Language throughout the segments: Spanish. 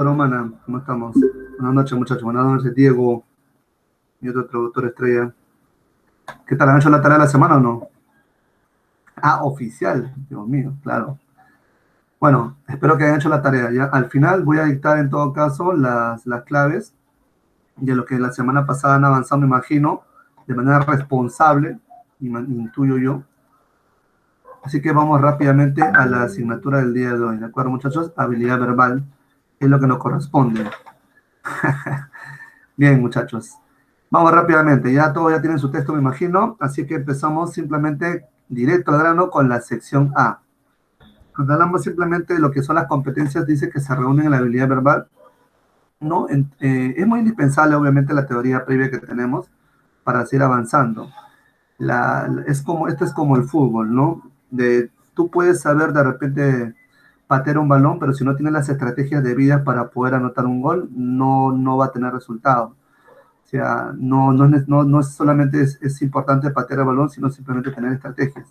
Romana, ¿cómo estamos? Buenas noches, muchachos. Buenas noches, Diego, mi otro traductor estrella. ¿Qué tal? ¿Han hecho la tarea de la semana o no? Ah, oficial. Dios mío, claro. Bueno, espero que hayan hecho la tarea. Ya al final voy a dictar en todo caso las claves de lo que la semana pasada han avanzado, me imagino, de manera responsable, intuyo yo. Así que vamos rápidamente a la asignatura del día de hoy. ¿De acuerdo, muchachos? Habilidad verbal es lo que nos corresponde. Bien, muchachos. Vamos rápidamente, ya todos ya tienen su texto, me imagino, así que empezamos simplemente directo al grano con la sección A. Cuando hablamos simplemente de lo que son las competencias, dice que se reúnen en la habilidad verbal, ¿no? Es muy indispensable, obviamente, la teoría previa que tenemos para seguir avanzando. Esto es como el fútbol, ¿no? Tú puedes saber de repente patear un balón, pero si no tienes las estrategias debidas para poder anotar un gol, no va a tener resultado. O sea, no es solamente es importante patear el balón, sino simplemente tener estrategias.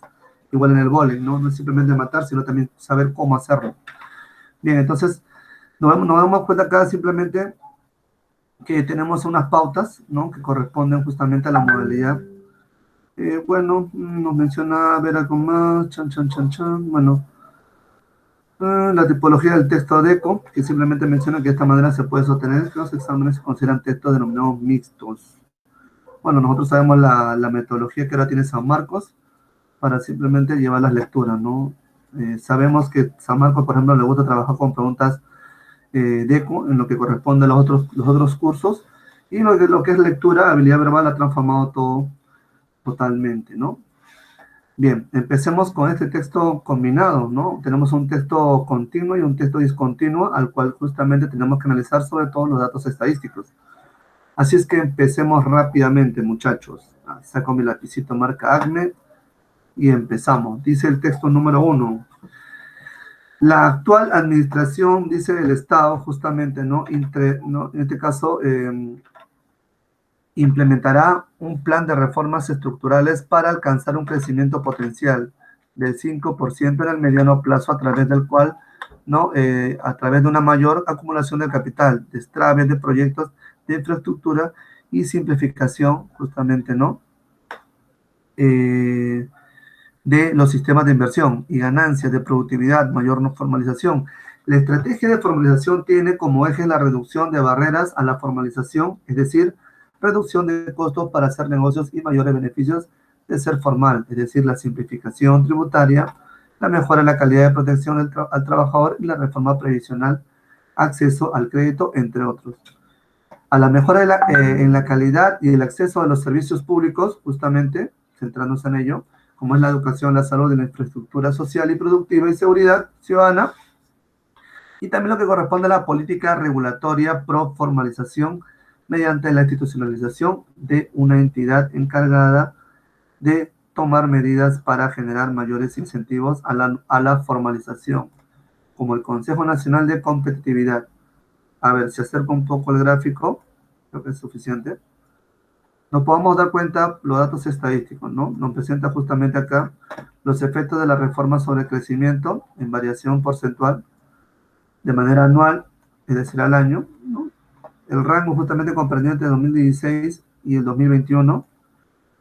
Igual en el vóley, ¿no? No es simplemente matar, sino también saber cómo hacerlo. Bien, entonces nos damos cuenta acá simplemente que tenemos unas pautas, ¿no? Que corresponden justamente a la modalidad. Bueno, nos menciona ver algo más, bueno, la tipología del texto DECO, que simplemente menciona que de esta manera se puede sostener que los exámenes se consideran textos denominados mixtos. Bueno, nosotros sabemos la metodología que ahora tiene San Marcos para simplemente llevar las lecturas, ¿no? Sabemos que San Marcos, por ejemplo, le gusta trabajar con preguntas DECO en lo que corresponde a los otros cursos, y lo que es lectura, habilidad verbal, ha transformado todo totalmente, ¿no? Bien, empecemos con este texto combinado, ¿no? Tenemos un texto continuo y un texto discontinuo, al cual justamente tenemos que analizar sobre todo los datos estadísticos. Así es que empecemos rápidamente, muchachos. Saco mi lapicito marca ACME y empezamos. Dice el texto número 1. La actual administración, dice el Estado, justamente, ¿no? En este caso, implementará un plan de reformas estructurales para alcanzar un crecimiento potencial del 5% en el mediano plazo, a través del cual, ¿no? A través de una mayor acumulación de capital, destraves de proyectos de infraestructura y simplificación, justamente, ¿no? De los sistemas de inversión y ganancias de productividad, mayor no formalización. La estrategia de formalización tiene como eje la reducción de barreras a la formalización, es decir, reducción de costos para hacer negocios y mayores beneficios de ser formal, es decir, la simplificación tributaria, la mejora en la calidad de protección al trabajador y la reforma previsional, acceso al crédito, entre otros. A la mejora en la calidad y el acceso a los servicios públicos, justamente, centrándose en ello, como es la educación, la salud, la infraestructura social y productiva y seguridad ciudadana, y también lo que corresponde a la política regulatoria pro formalización mediante la institucionalización de una entidad encargada de tomar medidas para generar mayores incentivos a la formalización, como el Consejo Nacional de Competitividad. A ver, si acerco un poco el gráfico, creo que es suficiente. Nos podemos dar cuenta los datos estadísticos, ¿no? Nos presenta justamente acá los efectos de la reforma sobre el crecimiento en variación porcentual de manera anual, es decir, al año, ¿no? El rango justamente comprendido entre 2016 y el 2021,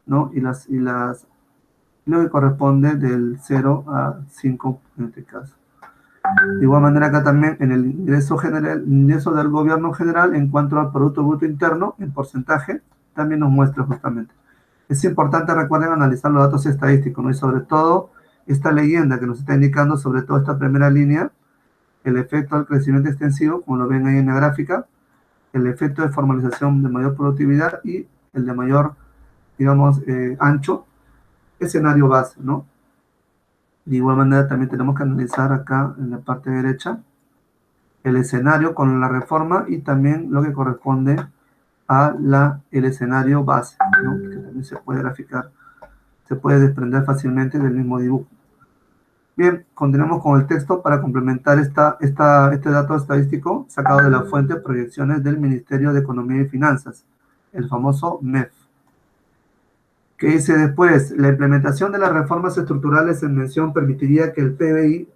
¿no? Y lo que corresponde del 0 a 5 en este caso. De igual manera acá también en el ingreso del gobierno general en cuanto al Producto Bruto Interno, en porcentaje, también nos muestra justamente. Es importante, recuerden, analizar los datos estadísticos, ¿no? Y sobre todo esta leyenda que nos está indicando, sobre todo esta primera línea, el efecto del crecimiento extensivo, como lo ven ahí en la gráfica, el efecto de formalización de mayor productividad y el de mayor, digamos, ancho, escenario base, ¿no? De igual manera también tenemos que analizar acá en la parte derecha el escenario con la reforma y también lo que corresponde a el escenario base, ¿no? Que también se puede graficar, se puede desprender fácilmente del mismo dibujo. Bien, continuamos con el texto para complementar este dato estadístico sacado de la fuente de proyecciones del Ministerio de Economía y Finanzas, el famoso MEF. Que dice después, la implementación de las reformas estructurales en mención permitiría que el PBI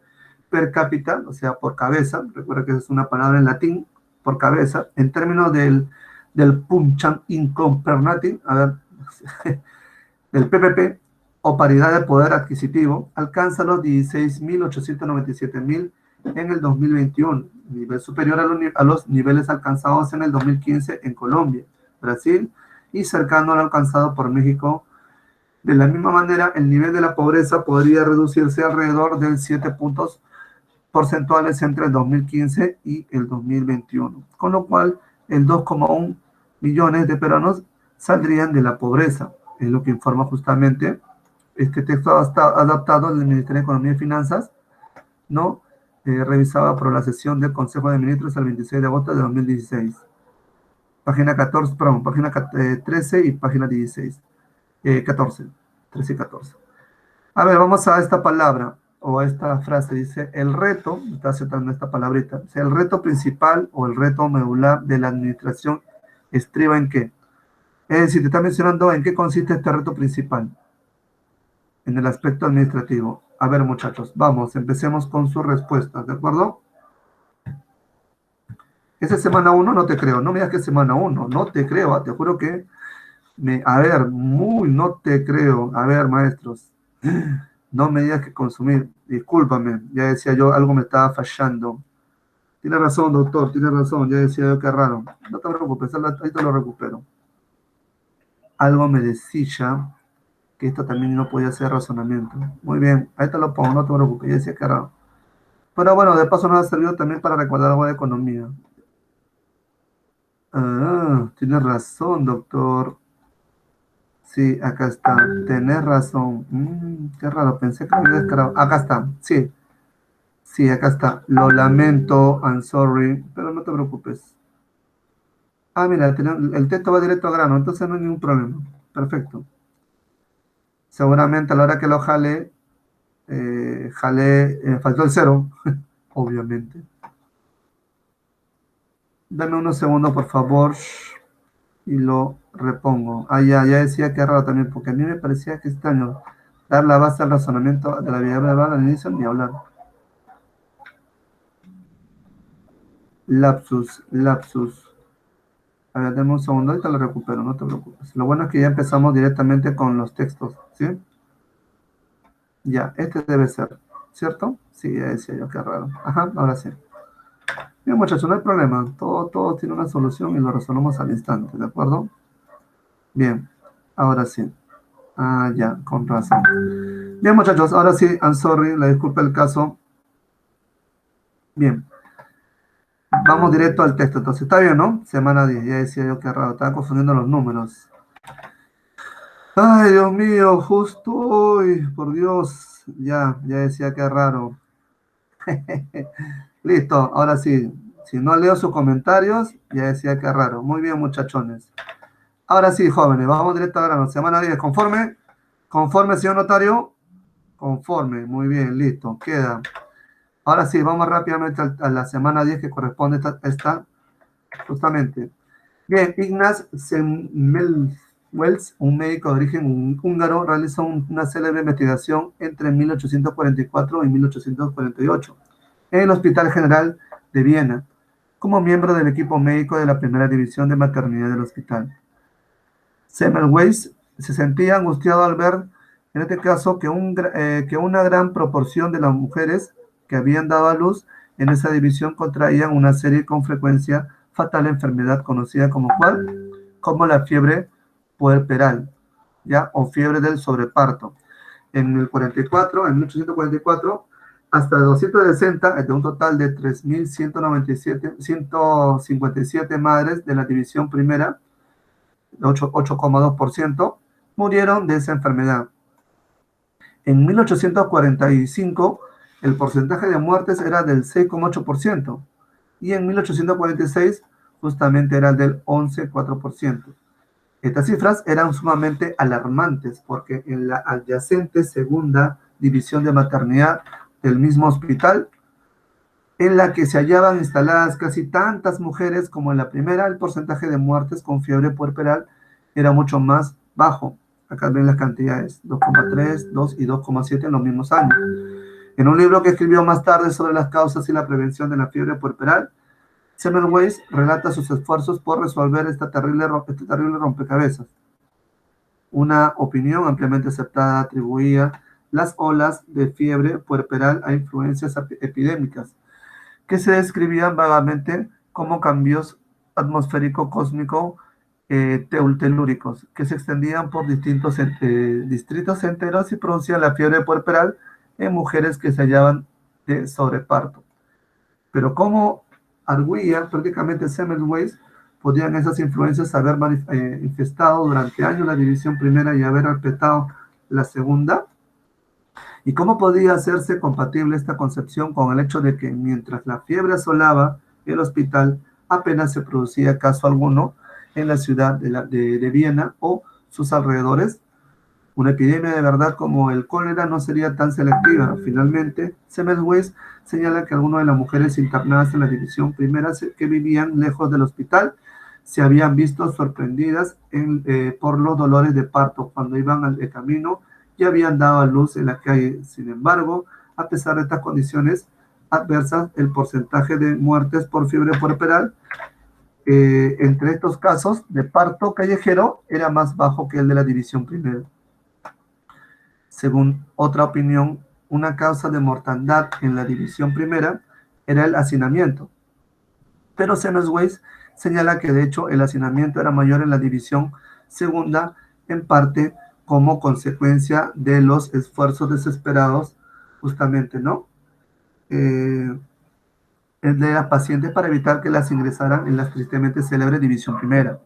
per cápita, o sea, por cabeza, recuerda que es una palabra en latín, por cabeza, en términos del Puncham Income Per a ver, del PPP, o paridad de poder adquisitivo, alcanza los 16.897.000 en el 2021, nivel superior a los niveles alcanzados en el 2015 en Colombia, Brasil y cercano al alcanzado por México. De la misma manera, el nivel de la pobreza podría reducirse alrededor del 7 puntos porcentuales entre el 2015 y el 2021, con lo cual el 2,1 millones de peruanos saldrían de la pobreza, es lo que informa justamente este texto adaptado del Ministerio de Economía y Finanzas, ¿no? Revisada por la sesión del Consejo de Ministros el 26 de agosto de 2016. Página 14, perdón, página 13 y página 16. 14, 13 y 14. A ver, vamos a esta palabra o a esta frase. Dice, el reto, está citando esta palabrita, dice, el reto principal o el reto medular de la administración estriba en qué. Es decir, te está mencionando en qué consiste este reto principal en el aspecto administrativo. A ver, muchachos, vamos, empecemos con sus respuestas, ¿de acuerdo? Esa es semana 1, no te creo. No me digas que es semana 1, no te creo, te juro que a ver, no te creo. A ver, maestros, no me digas que consumir. Discúlpame, ya decía yo, algo me estaba fallando. Tiene razón, doctor, tiene razón. Ya decía yo, qué raro. No te preocupes, ahí te lo recupero. Algo me decía que esto también no podía ser razonamiento. Muy bien, ahí te lo pongo, no te preocupes. Ya decía, qué raro. Pero bueno, de paso nos ha servido también para recordar algo de economía. Ah, tienes razón, doctor. Sí, acá está. Tenés razón. Qué raro, pensé que me había descarado. Acá está, sí. Sí, acá está. Lo lamento, I'm sorry, pero no te preocupes. Ah, mira, el texto va directo al grano, entonces no hay ningún problema. Perfecto. Seguramente a la hora que lo faltó el cero, obviamente. Dame unos segundos, por favor, y lo repongo. Ah, ya decía que raro también, porque a mí me parecía que este año dar la base al razonamiento de la vida verbal al inicio ni hablar. Lapsus. A ver, dame un segundo, ahorita lo recupero, no te preocupes. Lo bueno es que ya empezamos directamente con los textos, ¿sí? Ya, este debe ser, ¿cierto? Sí, ya decía yo, qué raro. Ajá, ahora sí. Bien, muchachos, no hay problema. Todo tiene una solución y lo resolvemos al instante, ¿de acuerdo? Bien, ahora sí. Ah, ya, con razón. Bien, muchachos, ahora sí, I'm sorry, le disculpe el caso. Bien. Vamos directo al texto, entonces, ¿está bien, no? Semana 10, ya decía yo, qué raro, estaba confundiendo los números. Ay, Dios mío, justo hoy, por Dios, ya decía qué raro. Listo, ahora sí, si no leo sus comentarios, ya decía qué raro. Muy bien, muchachones. Ahora sí, jóvenes, vamos directo al grano. Semana 10, ¿conforme? ¿Conforme, señor notario? Conforme, muy bien, listo, queda. Ahora sí, vamos rápidamente a la semana 10 que corresponde esta justamente. Bien, Ignaz Semmelweis, un médico de origen húngaro, realizó una célebre investigación entre 1844 y 1848 en el Hospital General de Viena, como miembro del equipo médico de la primera división de maternidad del hospital. Semmelweis se sentía angustiado al ver, en este caso, que una gran proporción de las mujeres que habían dado a luz en esa división contraían una serie y con frecuencia fatal enfermedad conocida como ¿cuál? Como la fiebre puerperal, ¿ya? O fiebre del sobreparto. En 1844, hasta 260, de un total de 3.157 madres de la división primera, 8,2%, murieron de esa enfermedad. En 1845, el porcentaje de muertes era del 6,8%, y en 1846 justamente era del 11,4%. Estas cifras eran sumamente alarmantes porque en la adyacente segunda división de maternidad del mismo hospital, en la que se hallaban instaladas casi tantas mujeres como en la primera, el porcentaje de muertes con fiebre puerperal era mucho más bajo. Acá ven las cantidades, 2,3, 2 y 2,7 en los mismos años. En un libro que escribió más tarde sobre las causas y la prevención de la fiebre puerperal, Semmelweis relata sus esfuerzos por resolver este terrible rompecabezas. Una opinión ampliamente aceptada atribuía las olas de fiebre puerperal a influencias epidémicas, que se describían vagamente como cambios atmosférico-cósmico telúricos, que se extendían por distintos distritos enteros y producían la fiebre puerperal en mujeres que se hallaban de sobreparto. Pero como arguía prácticamente Semmelweis, podían esas influencias haber infestado durante años la división primera y haber respetado la segunda. ¿Y cómo podía hacerse compatible esta concepción con el hecho de que mientras la fiebre asolaba el hospital, apenas se producía caso alguno en la ciudad de Viena o sus alrededores? Una epidemia de verdad como el cólera no sería tan selectiva. Finalmente, Semmelweis señala que algunas de las mujeres internadas en la división primera que vivían lejos del hospital se habían visto sorprendidas por los dolores de parto cuando iban de camino y habían dado a luz en la calle. Sin embargo, a pesar de estas condiciones adversas, el porcentaje de muertes por fiebre puerperal entre estos casos de parto callejero era más bajo que el de la división primera. Según otra opinión, una causa de mortandad en la división primera era el hacinamiento. Pero Semmelweis señala que de hecho el hacinamiento era mayor en la división segunda, en parte como consecuencia de los esfuerzos desesperados, justamente, ¿no? De las pacientes para evitar que las ingresaran en la tristemente célebre división primera.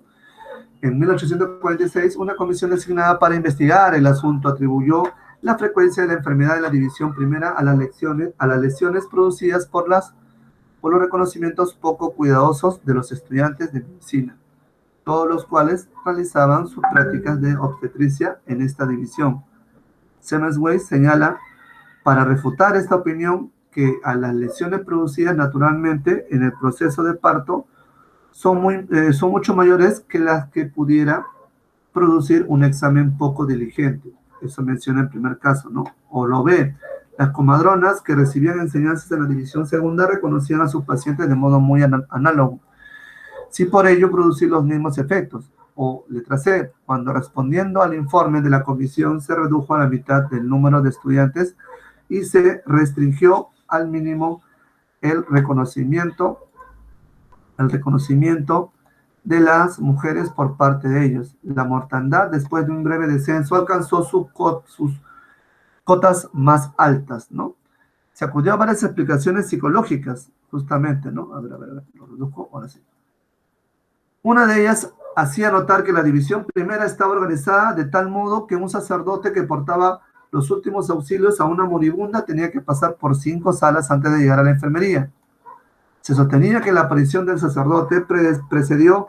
En 1846, una comisión designada para investigar el asunto atribuyó la frecuencia de la enfermedad de la división primera a las lesiones producidas por los reconocimientos poco cuidadosos de los estudiantes de medicina, todos los cuales realizaban sus prácticas de obstetricia en esta división. Semmelweis señala, para refutar esta opinión, que a las lesiones producidas naturalmente en el proceso de parto son mucho mayores que las que pudiera producir un examen poco diligente. Eso menciona el primer caso, ¿no? O lo ve. Las comadronas que recibían enseñanzas en la división segunda reconocían a sus pacientes de modo muy análogo, sin por ello producir los mismos efectos. O letra C, cuando respondiendo al informe de la comisión se redujo a la mitad del número de estudiantes y se restringió al mínimo el reconocimiento de las mujeres por parte de ellos. La mortandad, después de un breve descenso, alcanzó sus cotas más altas, ¿no? Se acudió a varias explicaciones psicológicas, justamente, ¿no? A ver, lo reduzco, ahora sí. Una de ellas hacía notar que la división primera estaba organizada de tal modo que un sacerdote que portaba los últimos auxilios a una moribunda tenía que pasar por 5 salas antes de llegar a la enfermería. Se sostenía que la aparición del sacerdote precedido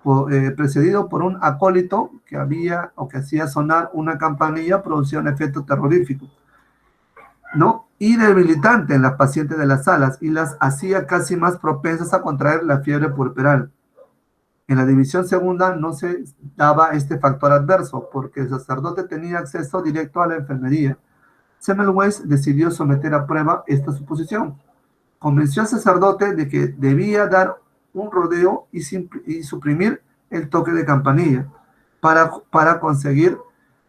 por un acólito que hacía sonar una campanilla producía un efecto terrorífico, ¿no? Y debilitante en las pacientes de las salas y las hacía casi más propensas a contraer la fiebre puerperal. En la división segunda no se daba este factor adverso porque el sacerdote tenía acceso directo a la enfermería. Semmelweis decidió someter a prueba esta suposición. Convenció al sacerdote de que debía dar un rodeo y suprimir el toque de campanilla para conseguir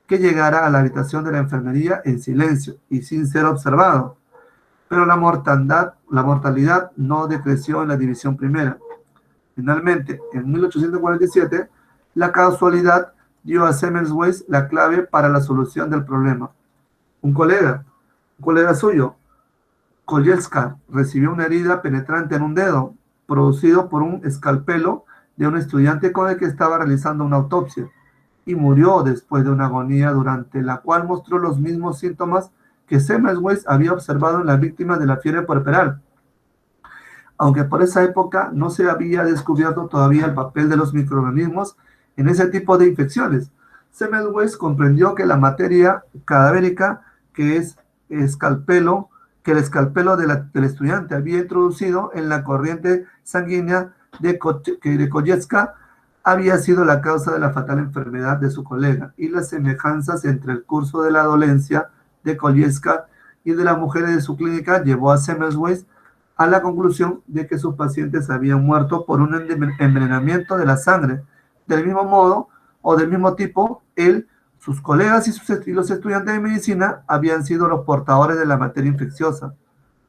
que llegara a la habitación de la enfermería en silencio y sin ser observado. Pero la mortalidad no decreció en la división primera. Finalmente, en 1847, la casualidad dio a Semmelweis la clave para la solución del problema. Un colega suyo, Kojelska, recibió una herida penetrante en un dedo, producido por un escalpelo de un estudiante con el que estaba realizando una autopsia, y murió después de una agonía durante la cual mostró los mismos síntomas que Semmelweis había observado en la víctima de la fiebre puerperal. Aunque por esa época no se había descubierto todavía el papel de los microorganismos en ese tipo de infecciones, Semmelweis comprendió que la materia cadavérica que el escalpelo del estudiante había introducido en la corriente sanguínea de Kojelska había sido la causa de la fatal enfermedad de su colega, y las semejanzas entre el curso de la dolencia de Kojelska y de las mujeres de su clínica llevó a Semmelweis a la conclusión de que sus pacientes habían muerto por un envenenamiento de la sangre. Del mismo modo o del mismo tipo, él, sus colegas y los estudiantes de medicina habían sido los portadores de la materia infecciosa,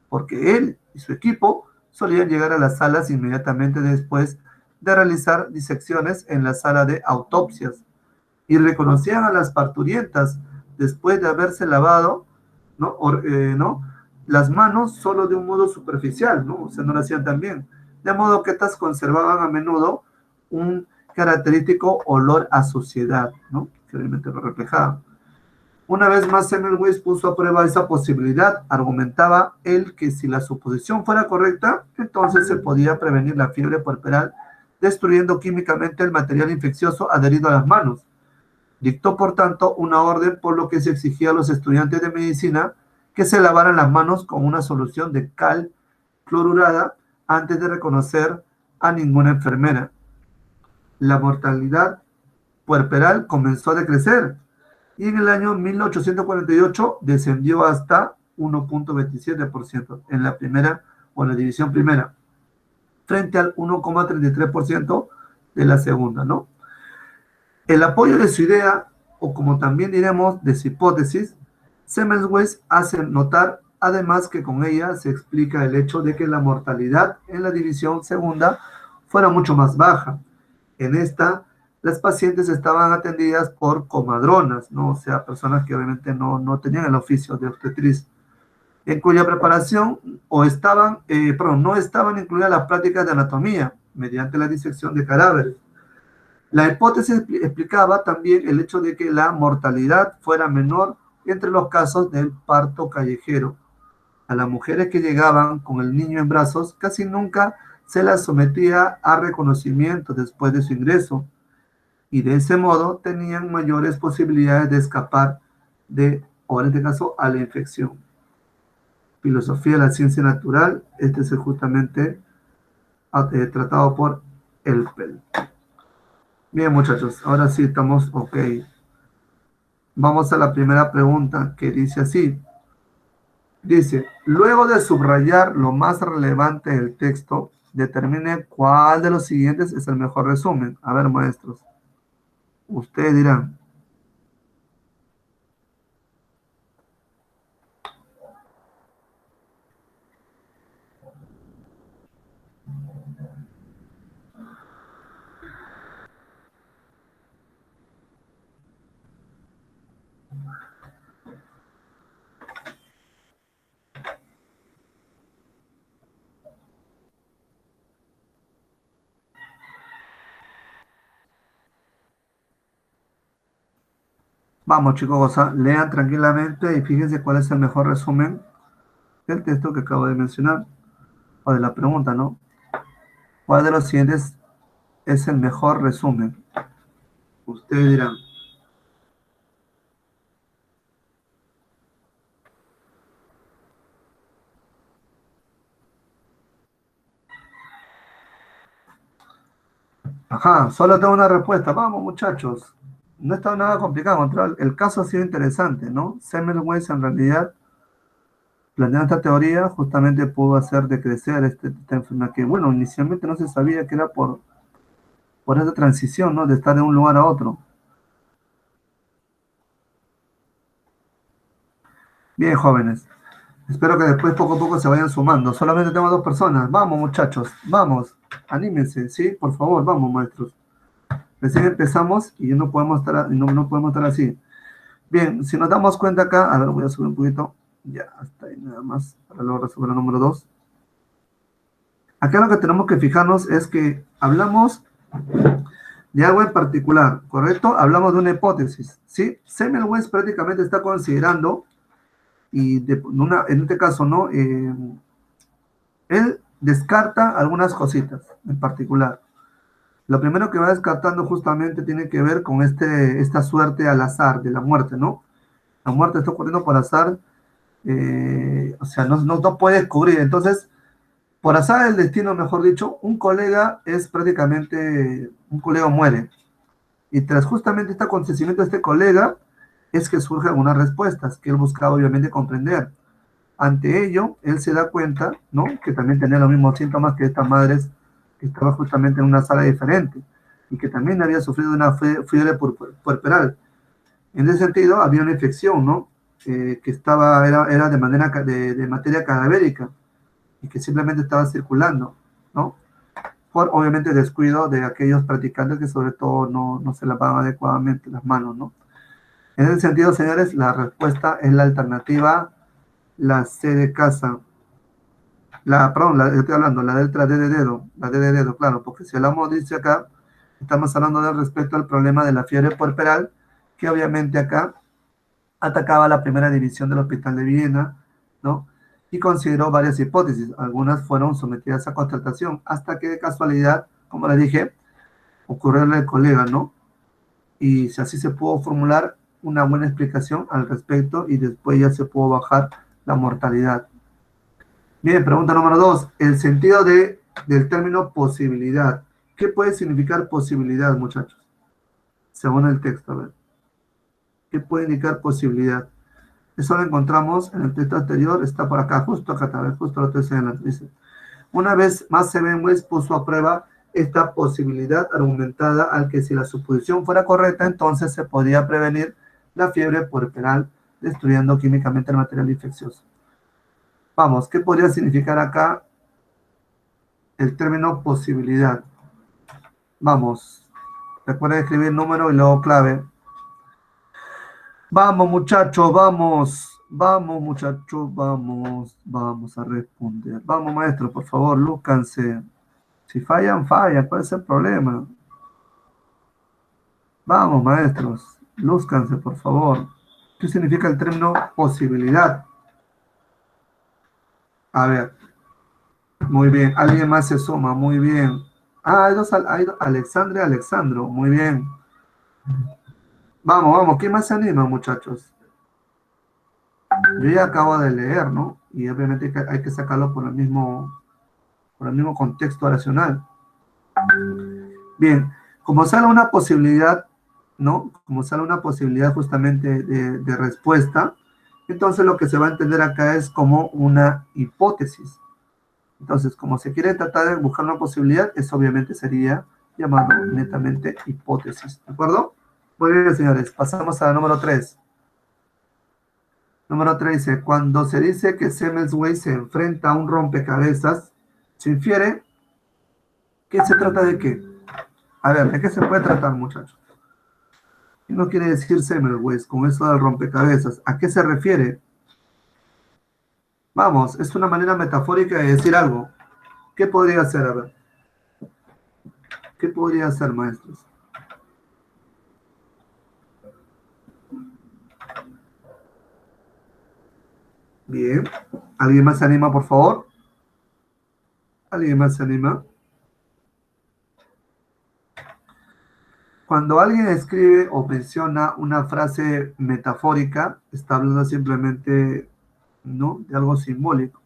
porque él y su equipo solían llegar a las salas inmediatamente después de realizar disecciones en la sala de autopsias y reconocían a las parturientas después de haberse lavado, ¿no? ¿No? Las manos solo de un modo superficial, ¿no? O sea, no lo hacían tan bien. De modo que estas conservaban a menudo un característico olor a suciedad, ¿no? Que realmente lo reflejaba. Una vez más, Semmelweis puso a prueba esa posibilidad. Argumentaba él que si la suposición fuera correcta, entonces se podía prevenir la fiebre puerperal destruyendo químicamente el material infeccioso adherido a las manos. Dictó, por tanto, una orden por lo que se exigía a los estudiantes de medicina que se lavaran las manos con una solución de cal clorurada antes de reconocer a ninguna enfermera. La mortalidad puerperal comenzó a decrecer y en el año 1848 descendió hasta 1.27% en la primera o en la división primera, frente al 1.33% de la segunda, ¿no? El apoyo de su idea, o como también diremos de su hipótesis, Semmelweis hace notar además que con ella se explica el hecho de que la mortalidad en la división segunda fuera mucho más baja. En esta, las pacientes estaban atendidas por comadronas, ¿no? O sea, personas que obviamente no tenían el oficio de obstetriz, en cuya preparación no estaban incluidas las prácticas de anatomía mediante la disección de cadáveres. La hipótesis explicaba también el hecho de que la mortalidad fuera menor entre los casos del parto callejero. A las mujeres que llegaban con el niño en brazos casi nunca se las sometía a reconocimiento después de su ingreso y de ese modo tenían mayores posibilidades de escapar o en este caso, a la infección. Filosofía de la ciencia natural, este es justamente tratado por Elpel. Bien, muchachos, ahora sí estamos ok. Vamos a la primera pregunta que dice así. Dice, luego de subrayar lo más relevante del texto, determine cuál de los siguientes es el mejor resumen. A ver, maestros, ustedes dirán. Vamos, chicos, lean tranquilamente y fíjense cuál es el mejor resumen del texto que acabo de mencionar, o de la pregunta, ¿no? ¿Cuál de los siguientes es el mejor resumen? Ustedes dirán. Ajá, solo tengo una respuesta. Vamos, muchachos. No está nada complicado. El caso ha sido interesante, ¿no? Semmelweis en realidad, planteando esta teoría, justamente pudo hacer decrecer esta enfermedad que, bueno, inicialmente no se sabía que era por esa transición, ¿no? De estar de un lugar a otro. Bien, jóvenes. Espero que después poco a poco se vayan sumando. Solamente tengo 2 personas. Vamos, muchachos. Vamos. Anímense, ¿sí? Por favor, vamos, maestros. Recién empezamos y no podemos estar así. Bien, si nos damos cuenta acá, a ver, voy a subir un poquito. Ya, hasta ahí nada más, para luego resolver el número 2. Acá lo que tenemos que fijarnos es que hablamos de algo en particular, ¿correcto? Hablamos de una hipótesis, ¿sí? Semmelweis prácticamente está considerando, y en este caso, ¿no? Él descarta algunas cositas en particular. Lo primero que va descartando justamente tiene que ver con esta suerte al azar de la muerte, ¿no? La muerte está ocurriendo por azar, o sea, no puede descubrir. Entonces, por azar del destino, mejor dicho, un colega muere. Y tras justamente este acontecimiento de este colega, es que surgen algunas respuestas que él buscaba obviamente comprender. Ante ello, él se da cuenta, ¿no? Que también tenía los mismos síntomas que estas madres que estaba justamente en una sala diferente y que también había sufrido una fiebre puerperal. En ese sentido, había una infección, ¿no? Que era de materia cadavérica y que simplemente estaba circulando, ¿no? Por obviamente descuido de aquellos practicantes que sobre todo no se lavaban adecuadamente las manos, ¿no? En ese sentido, señores, la respuesta es la alternativa, la C de casa. Perdón, estoy hablando, la letra D de dedo, la D de dedo, claro, porque si hablamos, dice acá, estamos hablando de respecto al problema de la fiebre puerperal, que obviamente acá atacaba la primera división del Hospital de Viena, ¿no? Y consideró varias hipótesis. Algunas fueron sometidas a contratación, hasta que de casualidad, como le dije, ocurrió el colega, ¿no? Y si así se pudo formular una buena explicación al respecto y después ya se pudo bajar la mortalidad. Bien, pregunta número 2. El sentido del término posibilidad. ¿Qué puede significar posibilidad, muchachos? Según el texto, a ver. ¿Qué puede indicar posibilidad? Eso lo encontramos en el texto anterior, está por acá, justo acá, tal vez, justo lo estoy señalando. Dice, una vez más, Sevenweiss puso a prueba esta posibilidad argumentada al que si la suposición fuera correcta, entonces se podía prevenir la fiebre puerperal destruyendo químicamente el material infeccioso. Vamos, ¿qué podría significar acá el término posibilidad? Vamos, recuerden escribir número y luego clave. Vamos, muchachos, vamos. Vamos, muchachos, vamos a responder. Vamos, maestro, por favor, lúzcanse. Si fallan, fallan. ¿Cuál es el problema? Vamos, maestros, lúzcanse, por favor. ¿Qué significa el término posibilidad? A ver, muy bien. Alguien más se suma, muy bien. Ah, hay dos, Alexandre y Alexandro, muy bien. Vamos, vamos, ¿quién más se anima, muchachos? Yo ya acabo de leer, ¿no? Y obviamente hay que sacarlo por el mismo contexto oracional. Bien, como sale una posibilidad, ¿no? Como sale una posibilidad justamente de respuesta, entonces lo que se va a entender acá es como una hipótesis. Entonces, como se quiere tratar de buscar una posibilidad, eso obviamente sería llamado netamente hipótesis, ¿de acuerdo? Muy bien, señores, pasamos a la número 3. Número 3 dice, cuando se dice que Semmelweis se enfrenta a un rompecabezas, se infiere que se trata de qué. A ver, ¿de qué se puede tratar, muchachos? ¿Qué no quiere decir Semmelweis con eso del rompecabezas? ¿A qué se refiere? Vamos, es una manera metafórica de decir algo. ¿Qué podría ser? A ver, ¿qué podría ser, maestros? Bien. ¿Alguien más se anima, por favor? ¿Alguien más se anima? Cuando alguien escribe o menciona una frase metafórica, está hablando simplemente, ¿no?, de algo simbólico.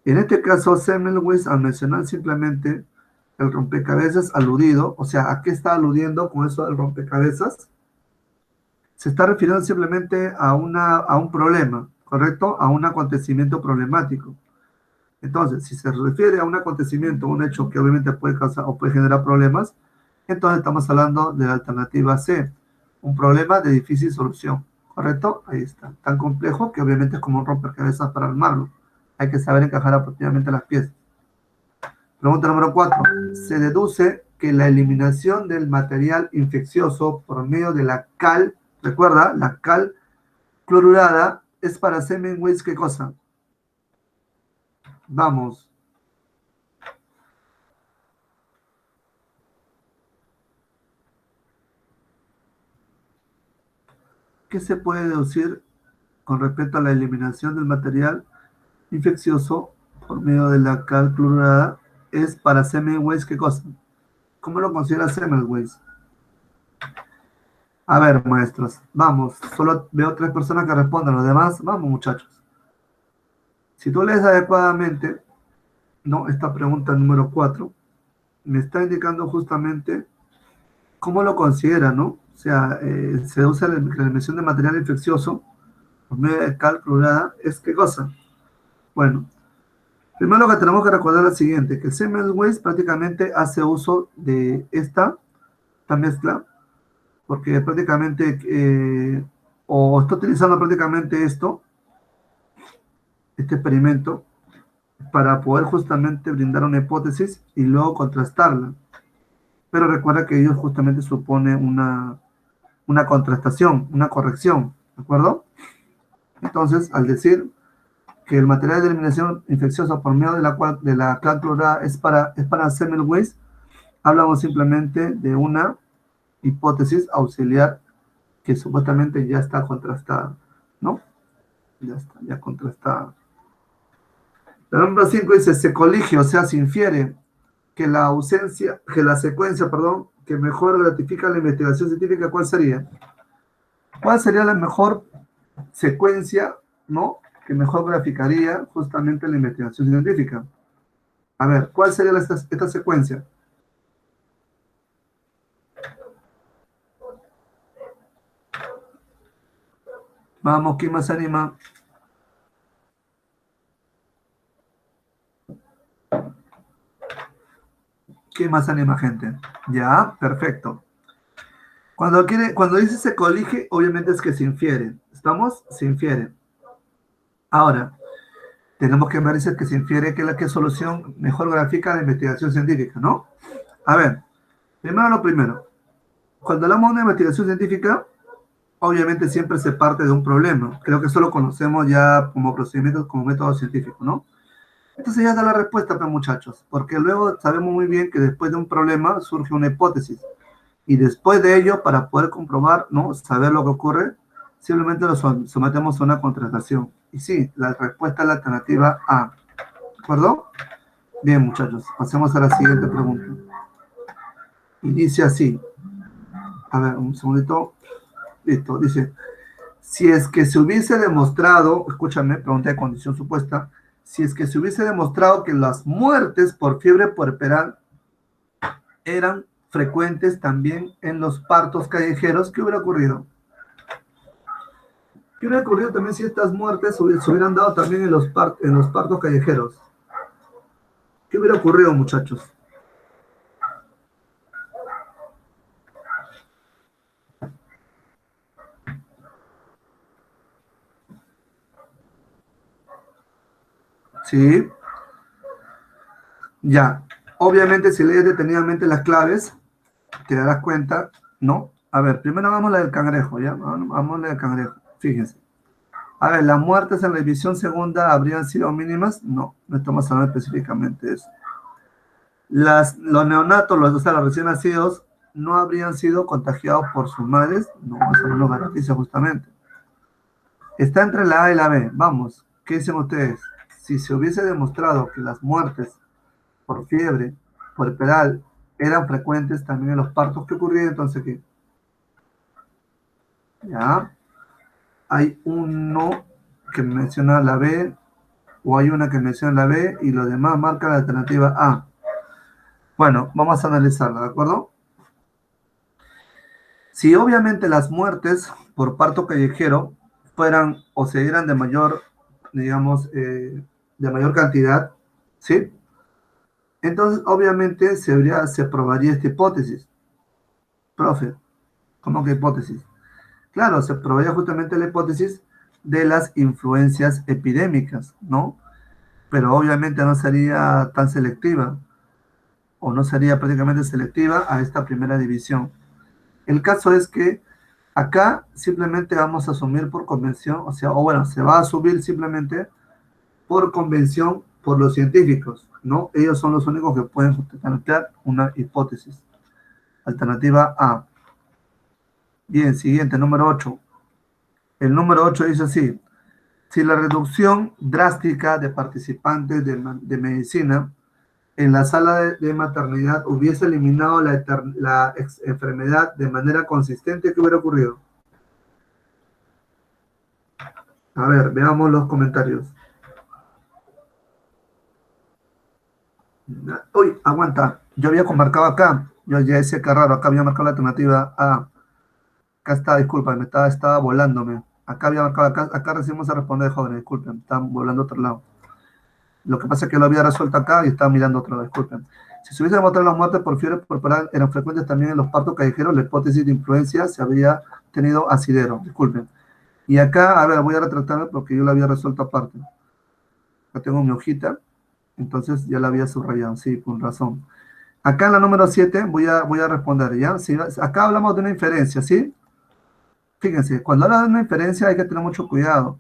En este caso, Semmelweis, al mencionar simplemente el rompecabezas aludido, o sea, ¿a qué está aludiendo con eso del rompecabezas? Se está refiriendo simplemente a un problema, ¿correcto? A un acontecimiento problemático. Entonces, si se refiere a un acontecimiento, un hecho que obviamente puede causar o puede generar problemas, entonces estamos hablando de la alternativa C, un problema de difícil solución, ¿correcto? Ahí está, tan complejo que obviamente es como un rompecabezas para armarlo. Hay que saber encajar apropiadamente las piezas. Pregunta número 4. Se deduce que la eliminación del material infeccioso por medio de la cal, recuerda, la cal clorurada es para Semmelweis, ¿qué cosa? Vamos. ¿Qué se puede deducir con respecto a la eliminación del material infeccioso por medio de la cal clorurada? Es para Semmelweis, ¿qué cosa? ¿Cómo lo considera Semmelweis? A ver, maestros, vamos. Solo veo 3 personas que responden. Los demás, vamos, muchachos. Si tú lees adecuadamente, no, esta pregunta número 4 me está indicando justamente cómo lo considera, ¿no? O sea, se usa la eliminación de material infeccioso por medio de calculada es ¿qué cosa? Bueno, primero lo que tenemos que recordar es lo siguiente, que Semmelweis prácticamente hace uso de esta mezcla, porque prácticamente, o está utilizando prácticamente esto, este experimento, para poder justamente brindar una hipótesis y luego contrastarla. Pero recuerda que ellos justamente supone una contrastación, una corrección, ¿de acuerdo? Entonces, al decir que el material de eliminación infecciosa por medio de la cual de la clorura es para Semmelweis, hablamos simplemente de una hipótesis auxiliar que supuestamente ya está contrastada, ¿no? Ya está, ya contrastada. La número 5 dice, se colige, o sea, se infiere que la secuencia, perdón, que mejor gratifica la investigación científica, ¿cuál sería? ¿Cuál sería la mejor secuencia, ¿no? Que mejor graficaría justamente la investigación científica. A ver, ¿cuál sería esta secuencia? Vamos, ¿quién más anima? ¿Quién más anima, gente? Ya, perfecto. Cuando dice se colige, obviamente es que se infiere. ¿Estamos? Se infiere. Ahora, tenemos que ver dice que se infiere que la que solución mejor grafica la investigación científica, ¿no? A ver, primero lo primero. Cuando hablamos de una investigación científica, obviamente siempre se parte de un problema. Creo que eso lo conocemos ya como procedimientos, como método científico, ¿no? Entonces ya está la respuesta, pues, muchachos, porque luego sabemos muy bien que después de un problema surge una hipótesis. Y después de ello, para poder comprobar, ¿no? Saber lo que ocurre, simplemente lo sometemos a una contratación. Y sí, la respuesta es la alternativa A. ¿De acuerdo? Bien, muchachos, pasemos a la siguiente pregunta. Y dice así. A ver, un segundito. Listo, dice. Si es que se hubiese demostrado, escúchame, pregunta de condición supuesta, si es que se hubiese demostrado que las muertes por fiebre puerperal eran frecuentes también en los partos callejeros, ¿qué hubiera ocurrido? ¿Qué hubiera ocurrido también si estas muertes se hubieran dado también en los partos callejeros? ¿Qué hubiera ocurrido, muchachos? Sí, ya. Obviamente, si lees detenidamente las claves, te darás cuenta, ¿no? A ver, primero vamos a la del cangrejo, ¿ya? Vamos a la del cangrejo, fíjense. A ver, ¿las muertes en la división segunda habrían sido mínimas? No, no estamos hablando específicamente de eso. Los neonatos, o sea, los recién nacidos, no habrían sido contagiados por sus madres. No, eso no lo garantiza justamente. Está entre la A y la B. Vamos, ¿qué dicen ustedes? Si se hubiese demostrado que las muertes por fiebre, por peral, eran frecuentes también en los partos que ocurrían, entonces, ¿qué? Ya, hay uno que menciona la B, o hay una que menciona la B, y los demás marcan la alternativa A. Bueno, vamos a analizarla, ¿de acuerdo? Si obviamente las muertes por parto callejero fueran o se dieran de mayor, digamos, de mayor cantidad, ¿sí? Entonces, obviamente, se probaría esta hipótesis. Profe, ¿cómo que hipótesis? Claro, se probaría justamente la hipótesis de las influencias epidémicas, ¿no? Pero obviamente no sería tan selectiva, o no sería prácticamente selectiva a esta primera división. El caso es que acá simplemente vamos a asumir por convención, o sea, o bueno, se va a asumir simplemente por convención por los científicos, ¿no? Ellos son los únicos que pueden sustentar una hipótesis. Alternativa A. Bien, siguiente, número 8. El número 8 dice así, si la reducción drástica de participantes de medicina en la sala de maternidad hubiese eliminado la enfermedad de manera consistente, ¿qué hubiera ocurrido? A ver, veamos los comentarios. Uy, aguanta. Yo había marcado acá. Yo ya decía que raro. Acá había marcado la alternativa A. Acá está, disculpa, estaba volándome. Acá recibimos a responder, jóvenes, disculpen, están volando a otro lado. Lo que pasa es que lo había resuelto acá y estaba mirando otro lado, disculpen. Si se hubiese demostrado las muertes por fiebre corporal eran frecuentes también en los partos callejeros, la hipótesis de influencia se había tenido asidero, disculpen. Y acá, a ver, voy a retratarme porque yo lo había resuelto aparte. Acá tengo mi hojita, entonces ya la había subrayado, sí, con razón. Acá en la número 7 voy a responder, ¿ya? Sí, acá hablamos de una inferencia, ¿sí? Fíjense, cuando habla de una inferencia hay que tener mucho cuidado,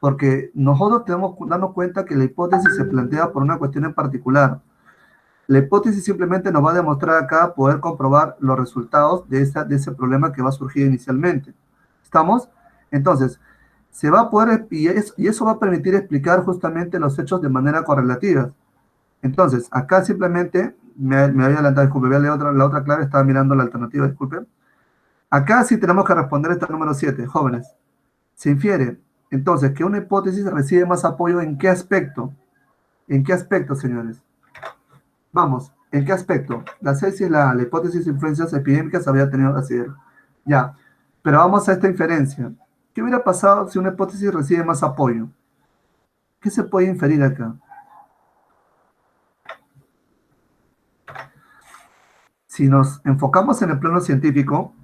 porque nosotros tenemos que darnos cuenta que la hipótesis se plantea por una cuestión en particular. La hipótesis simplemente nos va a demostrar acá poder comprobar los resultados de ese problema que va a surgir inicialmente. ¿Estamos? Entonces, se va a poder, y eso va a permitir explicar justamente los hechos de manera correlativa. Entonces, acá simplemente, me había adelantado, disculpe, voy a leer la otra clave, estaba mirando la alternativa, disculpe. Acá sí tenemos que responder esta número 7, jóvenes. Se infiere, entonces, que una hipótesis recibe más apoyo ¿en qué aspecto? ¿En qué aspecto, señores? Vamos, ¿en qué aspecto? La tesis, la hipótesis de influencias epidémicas había tenido asidero. Ya, pero vamos a esta inferencia. ¿Qué hubiera pasado si una hipótesis recibe más apoyo? ¿Qué se puede inferir acá? Si nos enfocamos en el plano científico,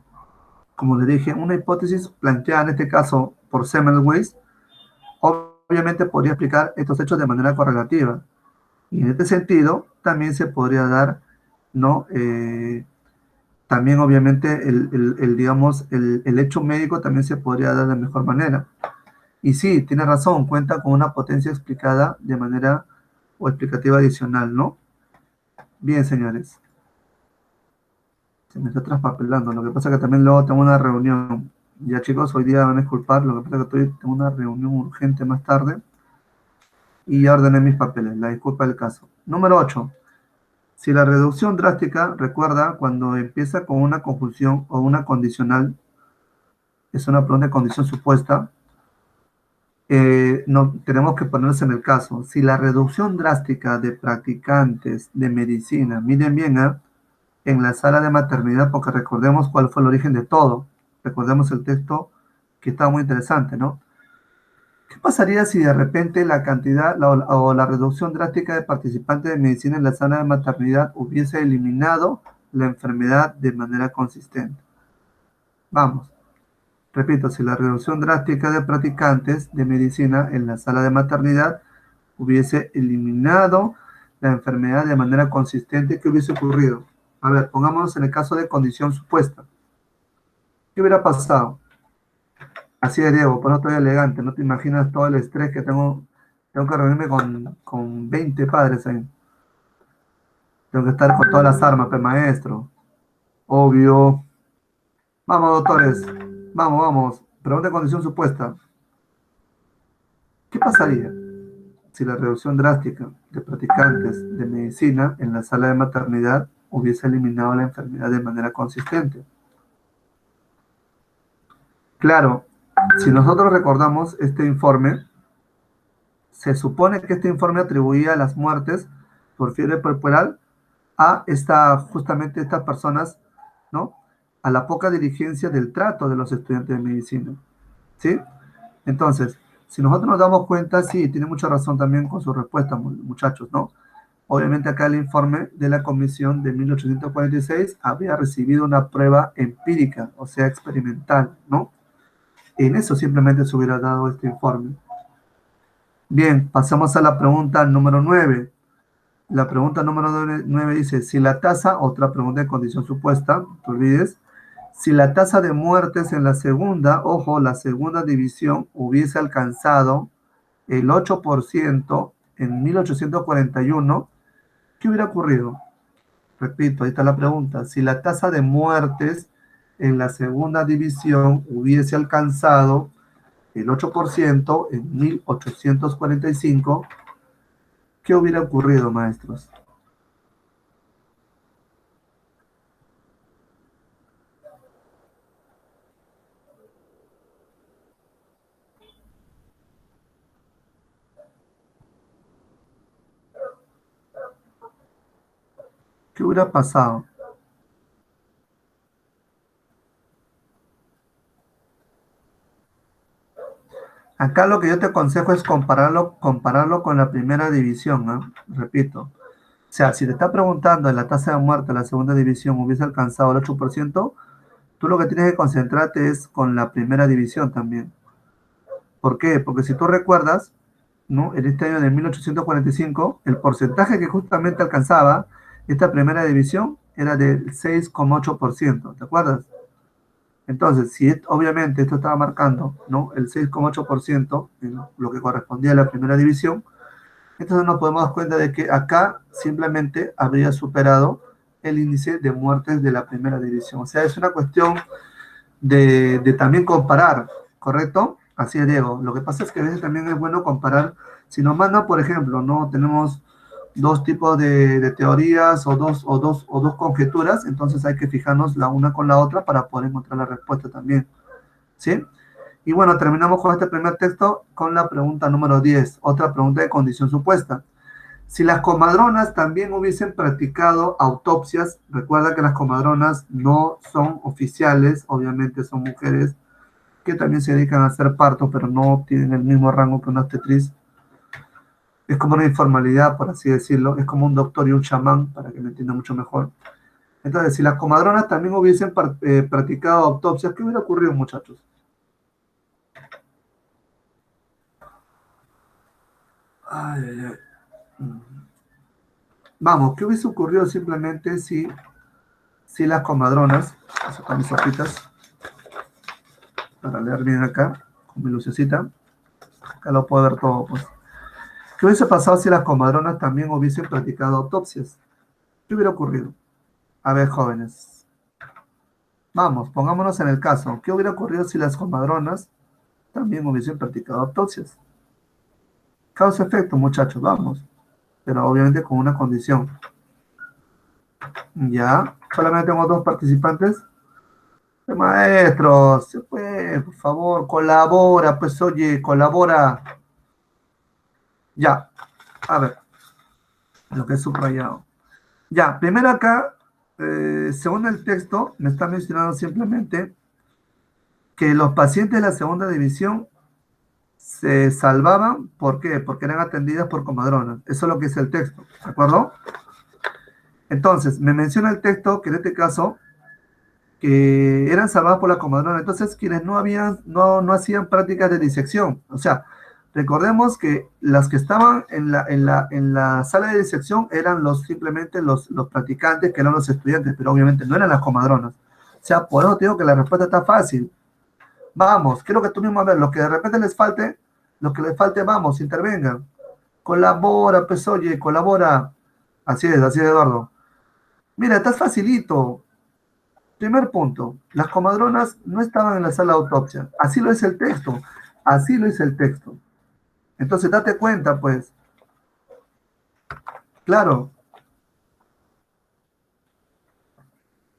como le dije, una hipótesis planteada en este caso por Semmelweis, obviamente podría explicar estos hechos de manera correlativa. Y en este sentido, también se podría dar, ¿no? También obviamente digamos, el hecho médico también se podría dar de mejor manera. Y sí, tiene razón, cuenta con una potencia explicada de manera o explicativa adicional, ¿no? Bien, señores. Se me está traspapelando. Lo que pasa es que también luego tengo una reunión. Ya, chicos, hoy día van a disculpar. Lo que pasa es que tengo una reunión urgente más tarde. Y ya ordené mis papeles. La disculpa del caso. Número 8. Si la reducción drástica, recuerda, cuando empieza con una conjunción o una condicional, es una pregunta de condición supuesta, no, tenemos que ponernos en el caso. Si la reducción drástica de practicantes de medicina, miren bien, en la sala de maternidad, porque recordemos cuál fue el origen de todo. Recordemos el texto que está muy interesante, ¿no? ¿Qué pasaría si de repente la cantidad o la reducción drástica de participantes de medicina en la sala de maternidad hubiese eliminado la enfermedad de manera consistente? Vamos, repito, si la reducción drástica de practicantes de medicina en la sala de maternidad hubiese eliminado la enfermedad de manera consistente, ¿qué hubiese ocurrido? A ver, pongámonos en el caso de condición supuesta. ¿Qué hubiera pasado? Así de Diego, por no estoy elegante, no te imaginas todo el estrés que tengo que reunirme con 20 padres ahí. Tengo que estar con todas las armas, pues maestro. Obvio. Vamos, doctores. Vamos, vamos. Pregunta de condición supuesta. ¿Qué pasaría si la reducción drástica de practicantes de medicina en la sala de maternidad hubiese eliminado la enfermedad de manera consistente? Claro, si nosotros recordamos este informe, se supone que este informe atribuía las muertes por fiebre puerperal a justamente estas personas, ¿no? A la poca diligencia del trato de los estudiantes de medicina, ¿sí? Entonces, si nosotros nos damos cuenta, sí, tiene mucha razón también con su respuesta, muchachos, ¿no? Obviamente acá el informe de la comisión de 1846 había recibido una prueba empírica, o sea, experimental, ¿no? En eso simplemente se hubiera dado este informe. Bien, pasamos a la pregunta número 9. La pregunta número 9 dice, si la tasa, otra pregunta de condición supuesta, no te olvides, si la tasa de muertes en la segunda, ojo, la segunda división hubiese alcanzado el 8% en 1841, ¿qué hubiera ocurrido? Repito, ahí está la pregunta. Si la tasa de muertes en la segunda división hubiese alcanzado el 8% en 1845, ¿qué hubiera ocurrido, maestros? ¿Qué hubiera pasado? Acá lo que yo te aconsejo es compararlo con la primera división, ¿no? Repito. O sea, si te está preguntando en la tasa de muerte de la segunda división hubiese alcanzado el 8%, tú lo que tienes que concentrarte es con la primera división también. ¿Por qué? Porque si tú recuerdas, ¿no? En este año de 1845, el porcentaje que justamente alcanzaba esta primera división era del 6,8%, ¿te acuerdas? Entonces, si obviamente esto estaba marcando, ¿no? El 6,8%, lo que correspondía a la primera división, entonces nos podemos dar cuenta de que acá simplemente habría superado el índice de muertes de la primera división. O sea, es una cuestión de también comparar, ¿correcto? Así es, Diego. Lo que pasa es que a veces también es bueno comparar. Si nos mandan, por ejemplo, no tenemos dos tipos de teorías o dos conjeturas, entonces hay que fijarnos la una con la otra para poder encontrar la respuesta también. ¿Sí? Y bueno, terminamos con este primer texto con la pregunta número 10, otra pregunta de condición supuesta. Si las comadronas también hubiesen practicado autopsias, recuerda que las comadronas no son oficiales, obviamente son mujeres que también se dedican a hacer parto, pero no tienen el mismo rango que una obstetriz. Es como una informalidad, por así decirlo, es como un doctor y un chamán, para que me entienda mucho mejor. Entonces, si las comadronas también hubiesen practicado autopsias, ¿qué hubiera ocurrido, muchachos? Ay, ay, ay. Vamos, ¿qué hubiese ocurrido simplemente si las comadronas, voy a sacar mis hojitas para leer bien acá, con mi lucecita, acá lo puedo ver todo, pues. ¿Qué hubiese pasado si las comadronas también hubiesen practicado autopsias? ¿Qué hubiera ocurrido? A ver, jóvenes, vamos, pongámonos en el caso. ¿Qué hubiera ocurrido si las comadronas también hubiesen practicado autopsias? Causa-efecto, muchachos, vamos. Pero obviamente con una condición. Ya, solamente tengo dos participantes. Maestro, se puede, por favor, colabora, pues oye, colabora. Ya, a ver, lo que he subrayado. Ya, primero acá, según el texto, me está mencionando simplemente que los pacientes de la segunda división se salvaban, ¿por qué? Porque eran atendidas por comadronas. Eso es lo que es el texto, ¿de acuerdo? Entonces, me menciona el texto que en este caso que eran salvadas por la comadrona. Entonces, quienes no hacían prácticas de disección. O sea, recordemos que las que estaban en la sala de disección eran simplemente los practicantes, que eran los estudiantes, pero obviamente no eran las comadronas. O sea, por eso te digo que la respuesta está fácil. Vamos, quiero que tú mismo a ver, lo que de repente les falte, lo que les falte, vamos, intervengan. Colabora, pues oye, colabora. Así es, Eduardo. Mira, está facilito. Primer punto, las comadronas no estaban en la sala de autopsia. Así lo es el texto. Así lo es el texto. Entonces, date cuenta, pues. Claro,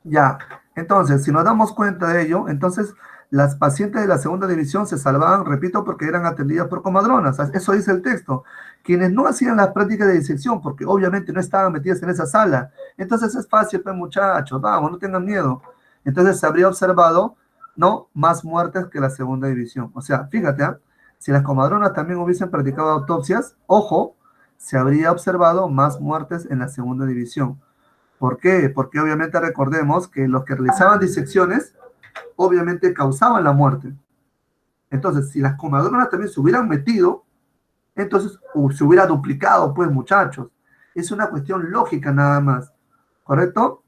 ya. Entonces, si nos damos cuenta de ello, entonces las pacientes de la segunda división se salvaban, repito, porque eran atendidas por comadronas. Eso dice el texto. Quienes no hacían las prácticas de disección, porque obviamente no estaban metidas en esa sala. Entonces es fácil, pues muchachos, vamos, no tengan miedo. Entonces se habría observado, ¿no? Más muertes que la segunda división. O sea, fíjate, ¿ah? Si las comadronas también hubiesen practicado autopsias, ojo, se habría observado más muertes en la segunda división. ¿Por qué? Porque obviamente recordemos que los que realizaban disecciones, obviamente causaban la muerte. Entonces, si las comadronas también se hubieran metido, entonces se hubiera duplicado, pues muchachos. Es una cuestión lógica nada más. ¿Correcto?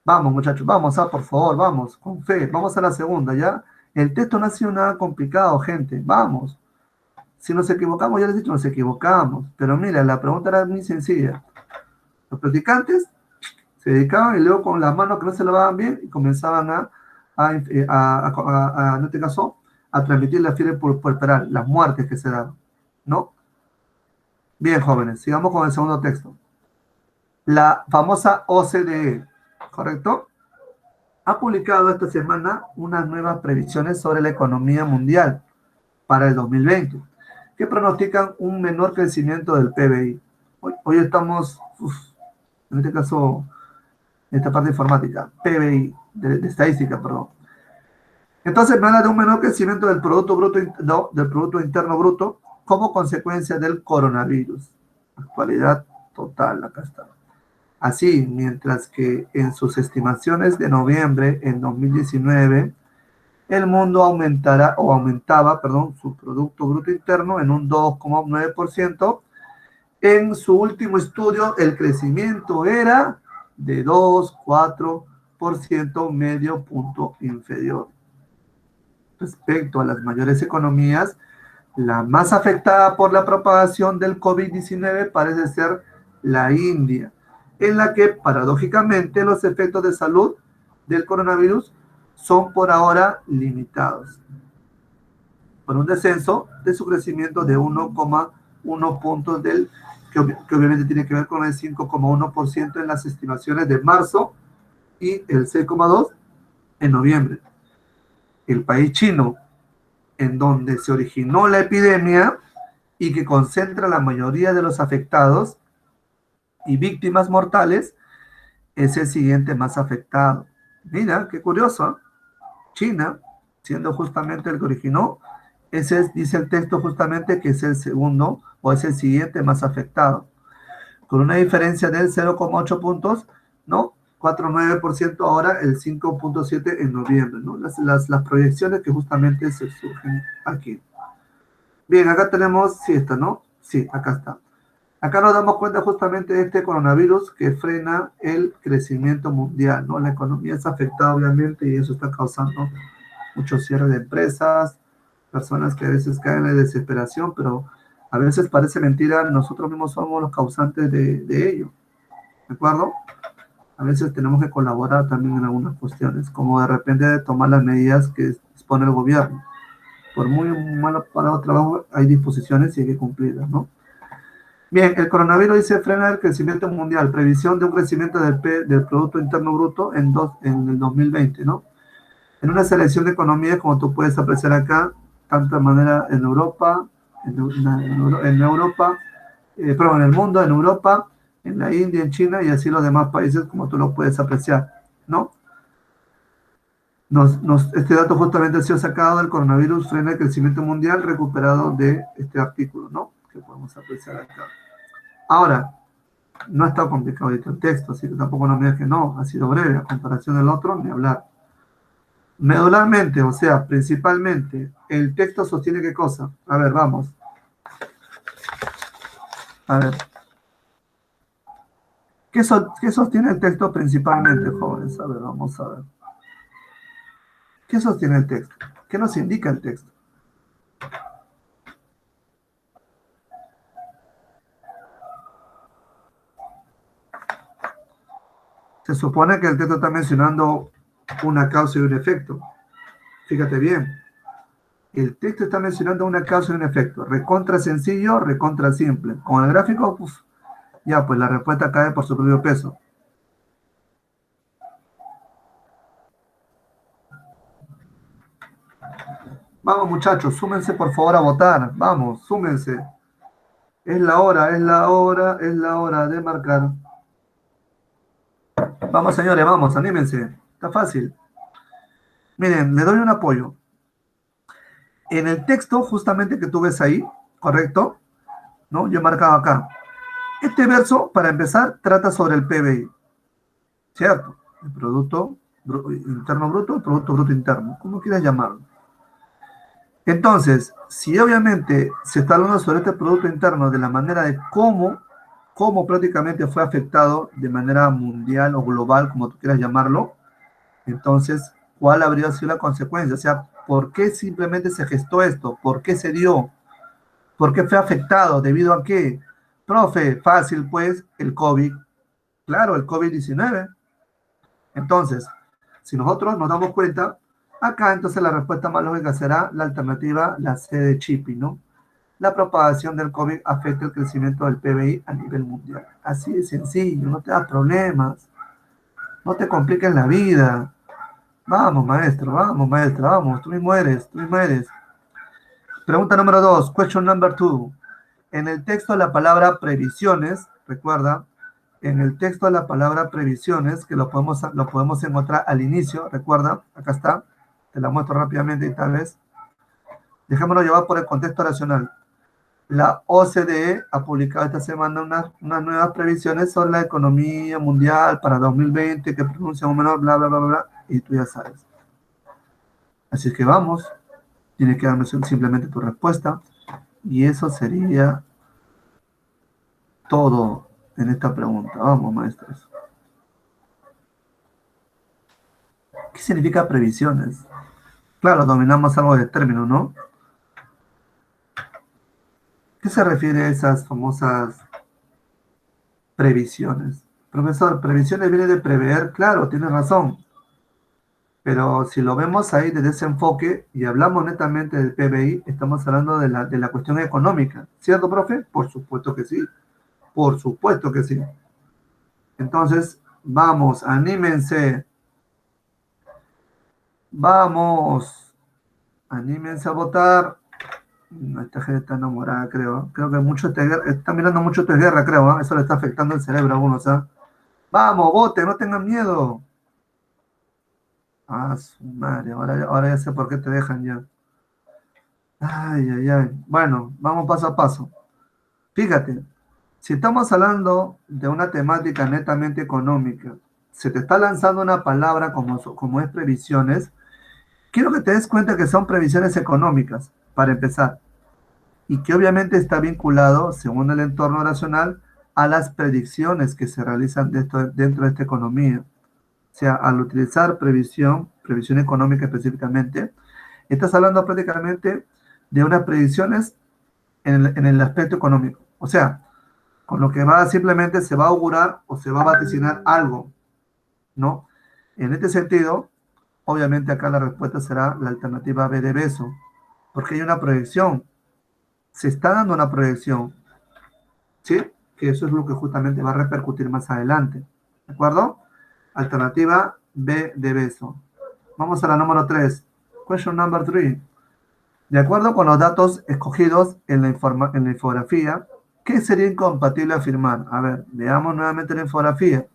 Vamos, muchachos, vamos, por favor, vamos, con fe. Vamos a la segunda, ¿ya? El texto no ha sido nada complicado, gente. Vamos. Si nos equivocamos, ya les he dicho, nos equivocamos. Pero mira, la pregunta era muy sencilla. Los practicantes se dedicaban y luego con las manos que no se lavaban bien y comenzaban en este caso, a transmitir la fiebre puerperal, las muertes que se daban, ¿no? Bien, jóvenes, sigamos con el segundo texto. La famosa OCDE, ¿correcto? Ha publicado esta semana unas nuevas previsiones sobre la economía mundial para el 2020, que pronostican un menor crecimiento del PBI. Hoy estamos, en este caso, en esta parte informática, PBI, de estadística, perdón. Entonces me habla de un menor crecimiento del Producto Bruto, no, del Producto Interno Bruto como consecuencia del coronavirus. Actualidad total, acá está. Así, mientras que en sus estimaciones de noviembre en 2019, el mundo aumentaba, perdón, su Producto Bruto Interno en un 2,9%. En su último estudio, el crecimiento era de 2,4%, medio punto inferior. Respecto a las mayores economías, la más afectada por la propagación del COVID-19 parece ser la India, en la que paradójicamente los efectos de salud del coronavirus son por ahora limitados, con un descenso de su crecimiento de 1,1 puntos que obviamente tiene que ver con el 5,1% en las estimaciones de marzo y el 6,2 en noviembre. El país chino, en donde se originó la epidemia y que concentra la mayoría de los afectados y víctimas mortales, es el siguiente más afectado. Mira, qué curioso. China, siendo justamente el que originó, ese dice el texto justamente que es el segundo o es el siguiente más afectado, con una diferencia del 0,8 puntos, ¿no? 4,9% ahora, el 5,7 en noviembre, ¿no? Las proyecciones que justamente se surgen aquí. Bien, acá tenemos, sí está, ¿no? Sí, acá está. Acá nos damos cuenta justamente de este coronavirus que frena el crecimiento mundial, ¿no? La economía es afectada obviamente y eso está causando muchos cierres de empresas, personas que a veces caen en la desesperación, pero a veces parece mentira, nosotros mismos somos los causantes de ello, ¿de acuerdo? A veces tenemos que colaborar también en algunas cuestiones, como de repente tomar las medidas que dispone el gobierno. Por muy malo parado trabajo, hay disposiciones y hay que cumplirlas, ¿no? Bien, el coronavirus dice frena el crecimiento mundial, previsión de un crecimiento del Producto Interno Bruto en el 2020, ¿no? En una selección de economías, como tú puedes apreciar acá, tanto de manera en Europa, en Europa, perdón, en el mundo, en Europa, en la India, en China y así los demás países, como tú lo puedes apreciar, ¿no? Este dato justamente ha sido sacado del coronavirus frena el crecimiento mundial recuperado de este artículo, ¿no? Que podemos apreciar acá. Ahora, no está complicado el texto, así que tampoco no me digas que no, ha sido breve a comparación del otro, ni hablar. Medularmente, o sea, principalmente, el texto sostiene qué cosa. A ver, vamos. A ver. ¿Qué sostiene el texto principalmente, jóvenes? A ver, vamos a ver. ¿Qué sostiene el texto? ¿Qué nos indica el texto? Se supone que el texto está mencionando una causa y un efecto. Fíjate bien. El texto está mencionando una causa y un efecto. Recontra sencillo, recontra simple. Con el gráfico, uf, ya, pues la respuesta cae por su propio peso. Vamos, muchachos, súmense por favor a votar. Vamos, súmense. Es la hora, es la hora, es la hora de marcar. Vamos, señores, vamos, anímense. Está fácil. Miren, le doy un apoyo. En el texto, justamente que tú ves ahí, ¿correcto? ¿No? Yo he marcado acá. Este verso, para empezar, trata sobre el PBI. ¿Cierto? El Producto Interno Bruto, el Producto Bruto Interno, como quieras llamarlo. Entonces, si obviamente se está hablando sobre este Producto Interno de la manera de cómo prácticamente fue afectado de manera mundial o global, como tú quieras llamarlo, entonces, ¿cuál habría sido la consecuencia? O sea, ¿por qué simplemente se gestó esto? ¿Por qué se dio? ¿Por qué fue afectado? ¿Debido a qué? Profe, fácil pues, el COVID. Claro, el COVID-19. Entonces, si nosotros nos damos cuenta, acá entonces la respuesta más lógica será la alternativa, la C de Chippy, ¿no? La propagación del COVID afecta el crecimiento del PBI a nivel mundial. Así de sencillo, no te das problemas, no te compliques la vida. Vamos, maestro, vamos, maestra, vamos, tú mismo eres, tú mismo eres. Pregunta número 2, question number 2. En el texto la palabra previsiones, recuerda, en el texto la palabra previsiones, que lo podemos encontrar al inicio, recuerda, acá está. te la muestro rápidamente y tal vez. Dejémonos llevar por el contexto nacional. La OCDE ha publicado esta semana unas nuevas previsiones sobre la economía mundial para 2020 que pronuncian un menor, bla, bla, bla, bla, y tú ya sabes. Así es que vamos, tienes que darme simplemente tu respuesta y eso sería todo en esta pregunta. Vamos, maestros. ¿Qué significa previsiones? Claro, dominamos algo de término, ¿no? ¿Qué se refiere a esas famosas previsiones? Profesor, previsiones viene de prever, claro, tiene razón. Pero si lo vemos ahí desde ese enfoque y hablamos netamente del PBI, estamos hablando de la cuestión económica. ¿Cierto, profe? Por supuesto que sí. Por supuesto que sí. Entonces, vamos, anímense. Vamos, anímense a votar. Esta gente está enamorada, creo. Creo que mucho está mirando mucho esta guerra, creo. ¿Eh? Eso le está afectando el cerebro a algunos. ¿Eh? Vamos, voten, no tengan miedo. Ah, su madre, ahora ya sé por qué te dejan ya. Ay, ay, ay. Bueno, vamos paso a paso. Fíjate, si estamos hablando de una temática netamente económica, se te está lanzando una palabra como es previsiones, quiero que te des cuenta que son previsiones económicas, para empezar, y que obviamente está vinculado, según el entorno nacional, a las predicciones que se realizan dentro de esta economía. O sea, al utilizar previsión económica específicamente, estás hablando prácticamente de unas predicciones en el aspecto económico. O sea, con lo que va simplemente se va a augurar o se va a vaticinar algo, ¿no? En este sentido, obviamente acá la respuesta será la alternativa B de beso, porque hay una proyección, se está dando una proyección, ¿sí? Que eso es lo que justamente va a repercutir más adelante, ¿de acuerdo? Alternativa B de beso. Vamos a la número 3. Question number 3. De acuerdo con los datos escogidos en la infografía, ¿qué sería incompatible afirmar? A ver, veamos nuevamente la infografía.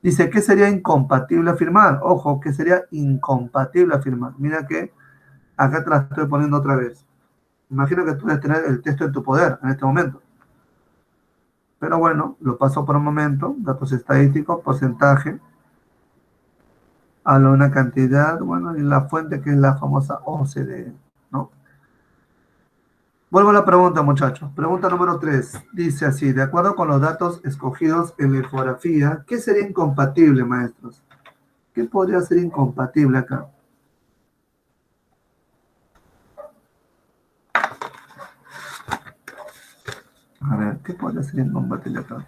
Dice, ¿qué sería incompatible afirmar? Ojo, ¿qué sería incompatible afirmar? Mira que acá te la estoy poniendo otra vez. Imagino que tú debes tener el texto en tu poder en este momento. Pero bueno, lo paso por un momento. Datos estadísticos, porcentaje, a una cantidad, bueno, y la fuente que es la famosa OCDE, ¿no? Vuelvo a la pregunta, muchachos. Pregunta número 3. Dice así, de acuerdo con los datos escogidos en la infografía, ¿qué sería incompatible, maestros? ¿Qué podría ser incompatible acá? A ver, ¿qué podría ser incompatible acá?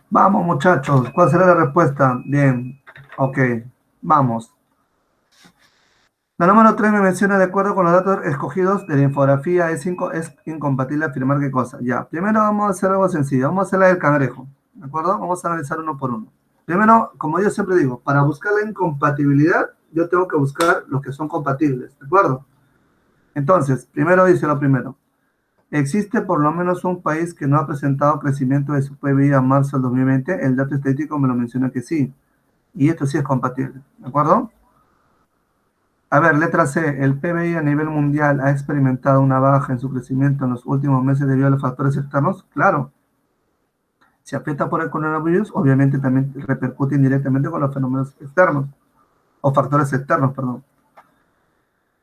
Vamos, muchachos. ¿Cuál será la respuesta? Bien. Ok. Vamos. La número 3 me menciona, de acuerdo con los datos escogidos de la infografía, es incompatible afirmar qué cosa. Ya. Primero vamos a hacer algo sencillo. Vamos a hacer la del cangrejo. ¿De acuerdo? Vamos a analizar uno por uno. Primero, como yo siempre digo, para buscar la incompatibilidad, yo tengo que buscar los que son compatibles. ¿De acuerdo? Entonces, primero dice lo primero. Existe por lo menos un país que no ha presentado crecimiento de su PIB a marzo del 2020. El dato estadístico me lo menciona que sí. Y esto sí es compatible. ¿De acuerdo? A ver, letra C. El PBI a nivel mundial ha experimentado una baja en su crecimiento en los últimos meses debido a los factores externos. Claro. Si afecta por el coronavirus, obviamente también repercute indirectamente con los fenómenos externos. O factores externos, perdón.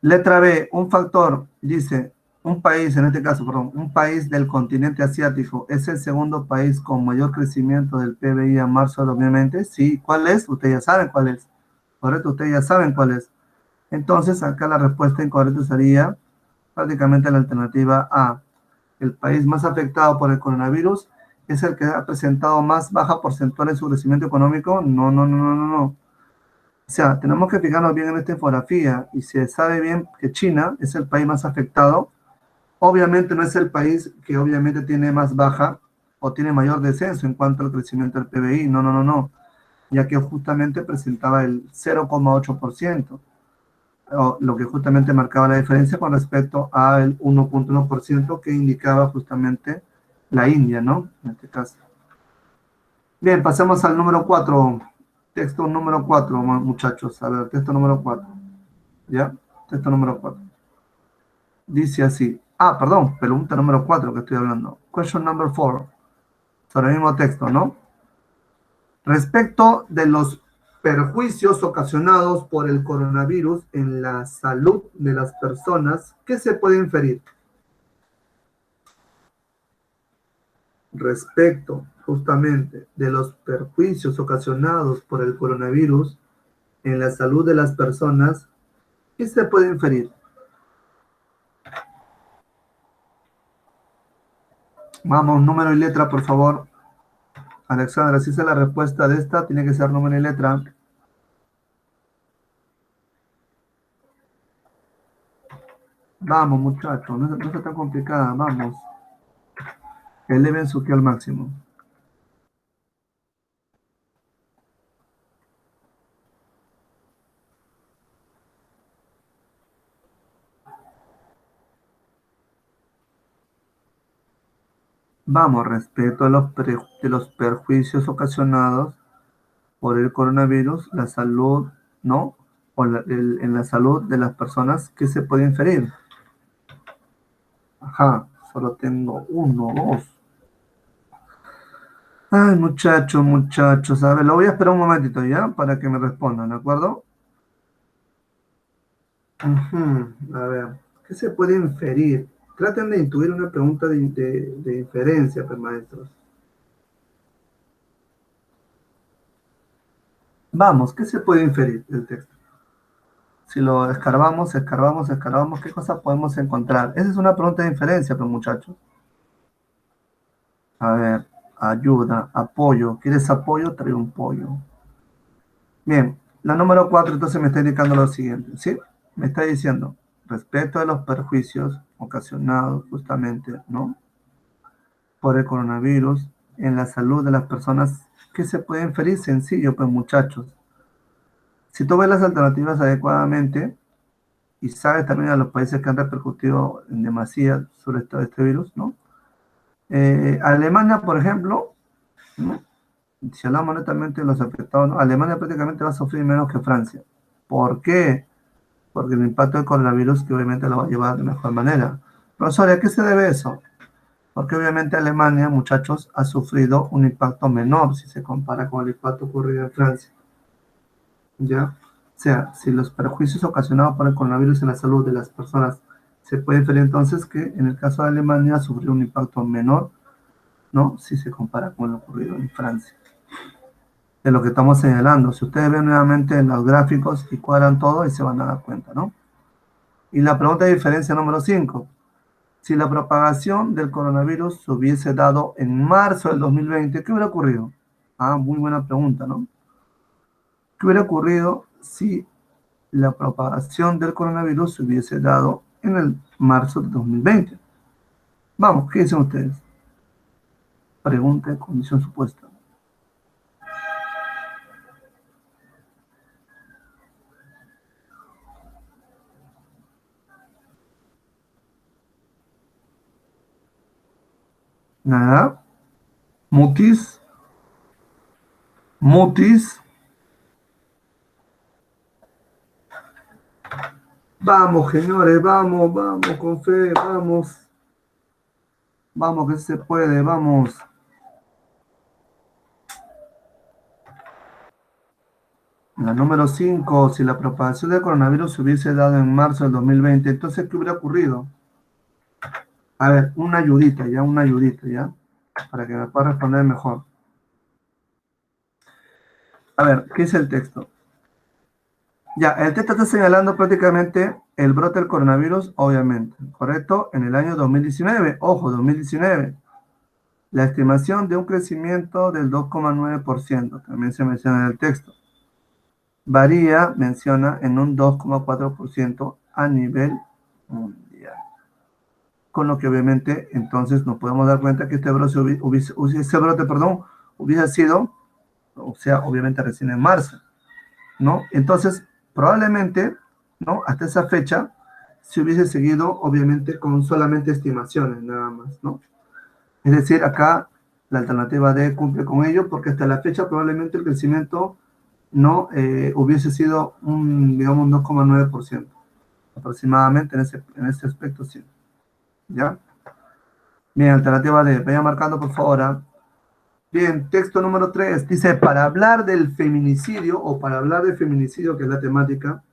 Letra B, un factor, dice, un país, en este caso, perdón, un país del continente asiático es el segundo país con mayor crecimiento del PBI a marzo de 2020. Sí, ¿cuál es? Ustedes ya saben cuál es. Correcto, ustedes ya saben cuál es. Entonces, acá la respuesta incorrecta sería prácticamente la alternativa A. El país más afectado por el coronavirus es el que ha presentado más baja porcentual en su crecimiento económico. No, no, no, no, no, no. sea, tenemos que fijarnos bien en esta infografía y se sabe bien que China es el país más afectado. Obviamente no es el país que obviamente tiene más baja o tiene mayor descenso en cuanto al crecimiento del PBI. No, no, no, no. Ya que justamente presentaba el 0,8%, lo que justamente marcaba la diferencia con respecto al 1,1% que indicaba justamente la India, ¿no? En este caso. Bien, pasemos al número 4. Texto número 4, muchachos. A ver, texto número 4. ¿Ya? Texto número 4. Dice así. Ah, perdón, pregunta número 4 que estoy hablando. Question number 4. Sobre el mismo texto, ¿no? Respecto de los perjuicios ocasionados por el coronavirus en la salud de las personas, ¿qué se puede inferir? Respecto justamente de los perjuicios ocasionados por el coronavirus en la salud de las personas, ¿qué se puede inferir? Vamos, número y letra, por favor. Alexandra, si es la respuesta de esta, tiene que ser número y letra. Vamos, muchachos, no está tan complicada, vamos. Eleven su que al máximo. Vamos, respecto a de los perjuicios ocasionados por el coronavirus, la salud, ¿no? O en la salud de las personas, ¿qué se puede inferir? Ajá, solo tengo uno, dos. Ay, muchachos, a ver, lo voy a esperar un momentito ya para que me respondan, ¿de acuerdo? A ver, ¿qué se puede inferir? Traten de intuir una pregunta de inferencia, pues, maestros. Vamos, ¿qué se puede inferir del texto? Si lo escarbamos, ¿qué cosa podemos encontrar? Esa es una pregunta de inferencia, pues, muchachos. A ver, ayuda, apoyo. ¿Quieres apoyo? Trae un pollo. Bien, la número 4 entonces me está indicando lo siguiente, ¿sí? Me está diciendo, respecto a los perjuicios ocasionados justamente, ¿no? Por el coronavirus en la salud de las personas, ¿qué se puede inferir? Sencillo, pues, muchachos. Si tú ves las alternativas adecuadamente y sabes también a los países que han repercutido en demasía sobre este virus, ¿no? Alemania, por ejemplo, ¿no? Si hablamos netamente de los afectados, ¿no? Alemania prácticamente va a sufrir menos que Francia. ¿Por qué? Porque el impacto del coronavirus que obviamente lo va a llevar de mejor manera. Profesor, ¿a qué se debe eso? Porque obviamente Alemania, muchachos, ha sufrido un impacto menor si se compara con el impacto ocurrido en Francia. ¿Ya? O sea, si los perjuicios ocasionados por el coronavirus en la salud de las personas se puede inferir entonces que en el caso de Alemania sufrió un impacto menor, ¿no? Si se compara con lo ocurrido en Francia. De lo que estamos señalando. Si ustedes ven nuevamente en los gráficos y cuadran todo y se van a dar cuenta, ¿no? Y la pregunta de diferencia número 5. Si la propagación del coronavirus se hubiese dado en marzo del 2020, ¿qué hubiera ocurrido? Ah, muy buena pregunta, ¿no? ¿Qué hubiera ocurrido si la propagación del coronavirus se hubiese dado en el marzo de 2020? Vamos, ¿qué dicen ustedes? Pregunta de condición supuesta. Nada. Mutis. Mutis. Vamos, señores, vamos, con fe, vamos. Vamos, que se puede, vamos. La número 5, si la propagación del coronavirus se hubiese dado en marzo del 2020, entonces, ¿qué hubiera ocurrido? A ver, una ayudita, ¿ya? Para que me pueda responder mejor. A ver, ¿qué es el texto? Ya, el texto está señalando prácticamente el brote del coronavirus, obviamente, ¿correcto? En el año 2019, ojo, 2019. La estimación de un crecimiento del 2,9%, también se menciona en el texto. varía, menciona, en un 2,4% a nivel mundial. Con lo que obviamente entonces nos podemos dar cuenta que este brote hubiese sido, o sea, obviamente recién en marzo, ¿no? Entonces, probablemente, ¿no? Hasta esa fecha se hubiese seguido, obviamente, con solamente estimaciones, nada más, ¿no? Es decir, acá la alternativa D cumple con ello, porque hasta la fecha probablemente el crecimiento no hubiese sido digamos, un 2,9% aproximadamente en ese aspecto, sí. ¿Ya? Bien, alternativa D, vaya marcando por favor. ¿Ah? Bien, texto número 3 dice, para hablar del feminicidio o para hablar de feminicidio, que es la temática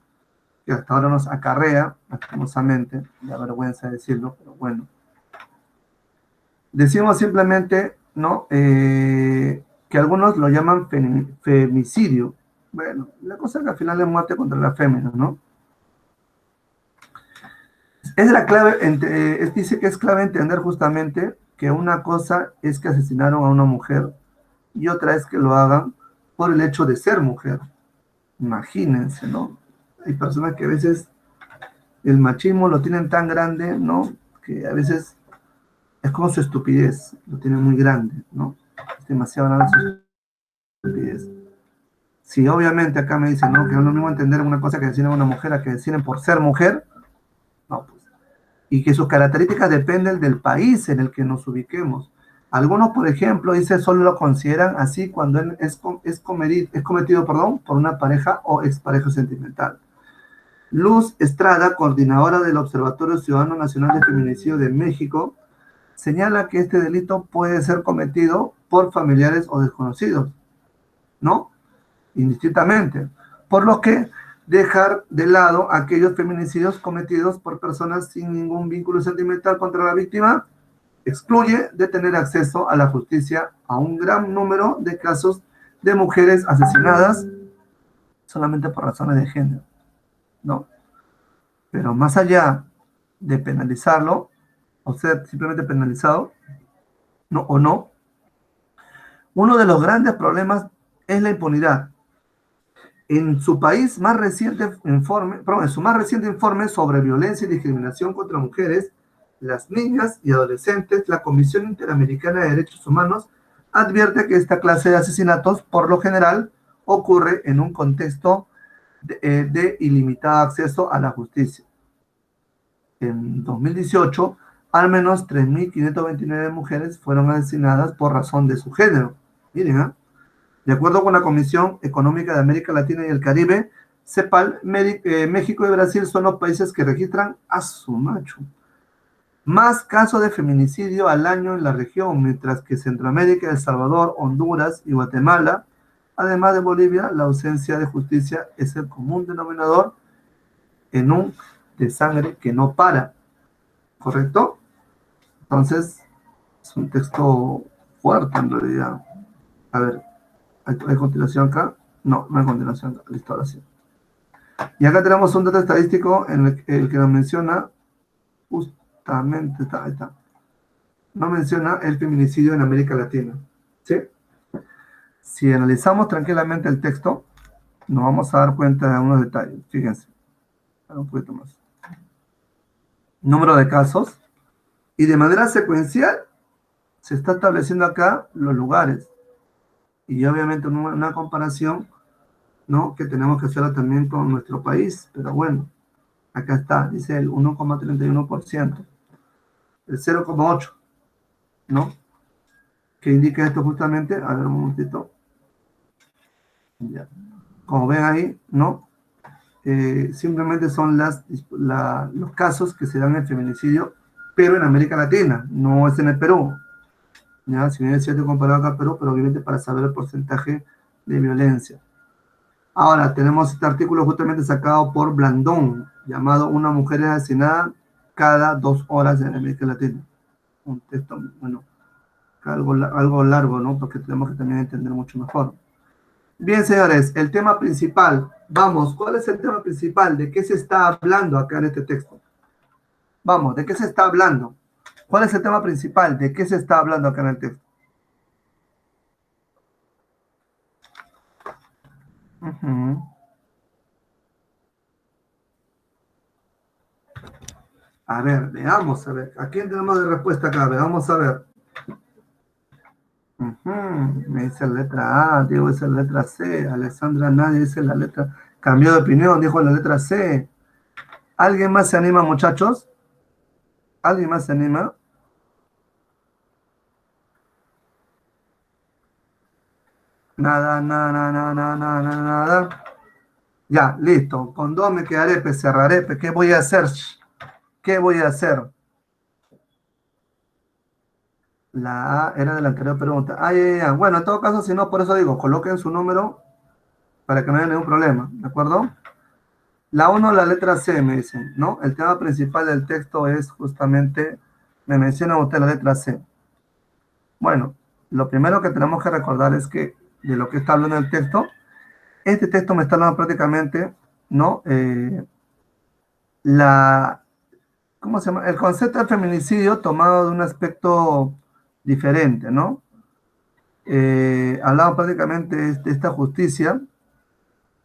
que hasta ahora nos acarrea, lastimosamente, da vergüenza decirlo, pero bueno. Decimos simplemente, ¿no? Que algunos lo llaman femicidio. Bueno, la cosa es que al final es muerte contra la fémina, ¿no? Es la clave, dice que es clave entender justamente que una cosa es que asesinaron a una mujer y otra es que lo hagan por el hecho de ser mujer. Imagínense, ¿no? Hay personas que a veces el machismo lo tienen tan grande, ¿no? Que a veces es como su estupidez, lo tienen muy grande, ¿no? Es demasiado grande su estupidez. Si obviamente acá me dicen, ¿no? Que no es lo mismo entender una cosa que decir a una mujer a que deciden por ser mujer, no, pues. Y que sus características dependen del país en el que nos ubiquemos. Algunos, por ejemplo, dice, solo lo consideran así cuando es cometido, perdón, por una pareja o expareja sentimental. Luz Estrada, coordinadora del Observatorio Ciudadano Nacional de Feminicidio de México, señala que este delito puede ser cometido por familiares o desconocidos, ¿no? Indistintamente. Por lo que dejar de lado aquellos feminicidios cometidos por personas sin ningún vínculo sentimental contra la víctima excluye de tener acceso a la justicia a un gran número de casos de mujeres asesinadas solamente por razones de género, ¿no? Pero más allá de penalizarlo, o ser simplemente penalizado, no o no, uno de los grandes problemas es la impunidad. En su más reciente informe sobre violencia y discriminación contra mujeres, las niñas y adolescentes, la Comisión Interamericana de Derechos Humanos advierte que esta clase de asesinatos, por lo general, ocurre en un contexto de ilimitado acceso a la justicia. En 2018, al menos 3.529 mujeres fueron asesinadas por razón de su género. Miren, ¿eh? De acuerdo con la Comisión Económica de América Latina y el Caribe, CEPAL, México y Brasil son los países que registran a su macho más casos de feminicidio al año en la región, mientras que Centroamérica, El Salvador, Honduras y Guatemala, además de Bolivia, la ausencia de justicia es el común denominador en un de sangre que no para, ¿correcto? Entonces, es un texto fuerte en realidad. A ver, ¿hay continuación acá? No, no hay continuación acá. Listo, ahora sí. Y acá tenemos un dato estadístico en el que nos menciona justamente, ahí está, no menciona el feminicidio en América Latina. ¿Sí? Si analizamos tranquilamente el texto, nos vamos a dar cuenta de unos detalles. Fíjense, un poquito más. Número de casos. Y de manera secuencial se está estableciendo acá los lugares. Y obviamente una comparación, ¿no? Que tenemos que hacerla también con nuestro país. Pero bueno, acá está, dice el 1,31%, el 0,8%, ¿no? Que indica esto justamente, a ver un momentito. Ya. Como ven ahí, ¿no? Simplemente son los casos que se dan en feminicidio, pero en América Latina, no es en el Perú. ¿Ya? Si bien es cierto comparado acá al Perú, pero obviamente para saber el porcentaje de violencia. Ahora, tenemos este artículo justamente sacado por Blandón, llamado Una mujer es asesinada cada 2 horas en América Latina. Un texto, bueno, algo largo, ¿no? Porque tenemos que también entender mucho mejor. Bien, señores, el tema principal. Vamos, ¿cuál es el tema principal? ¿De qué se está hablando acá en este texto? Vamos, ¿de qué se está hablando? ¿Cuál es el tema principal? ¿De qué se está hablando acá en el texto? Uh -huh. A ver, veamos, a ver. ¿A quién tenemos de respuesta acá? A ver, vamos a ver. Me dice la letra A, Diego dice la letra C, Alessandra nadie dice la letra, cambió de opinión, dijo la letra C. ¿Alguien más se anima, muchachos? ¿Alguien más se anima? Nada, nada, nada, nada, nada, nada. Ya, listo. Con dos me quedaré, pues cerraré. Pues, ¿qué voy a hacer? ¿Qué voy a hacer? La A era de la anterior pregunta. Ah, ya, ya, ya. Bueno, en todo caso, si no, por eso digo, coloquen su número para que no haya ningún problema, ¿de acuerdo? La uno, la letra C, me dicen, ¿no? El tema principal del texto es justamente, me menciona usted la letra C. Bueno, lo primero que tenemos que recordar es que de lo que está hablando el texto, este texto me está hablando prácticamente, ¿no? La, ¿Cómo se llama? El concepto de feminicidio tomado de un aspecto diferente, ¿no? Hablamos prácticamente de esta justicia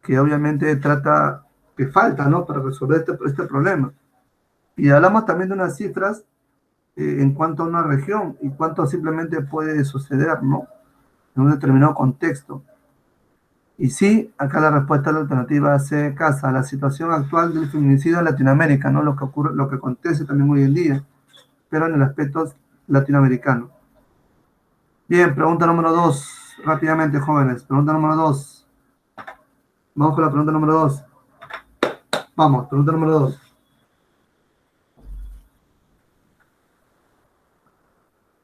que obviamente trata, que falta, ¿no? Para resolver este problema. Y hablamos también de unas cifras en cuanto a una región y cuánto simplemente puede suceder, ¿no? En un determinado contexto. Y sí, acá la respuesta a la alternativa se casa a la situación actual del feminicidio en Latinoamérica, ¿no? Lo que ocurre, lo que acontece también hoy en día, pero en el aspecto latinoamericano. Bien, pregunta número 2, rápidamente, jóvenes. Pregunta número 2. Vamos con la pregunta número 2. Vamos, pregunta número 2.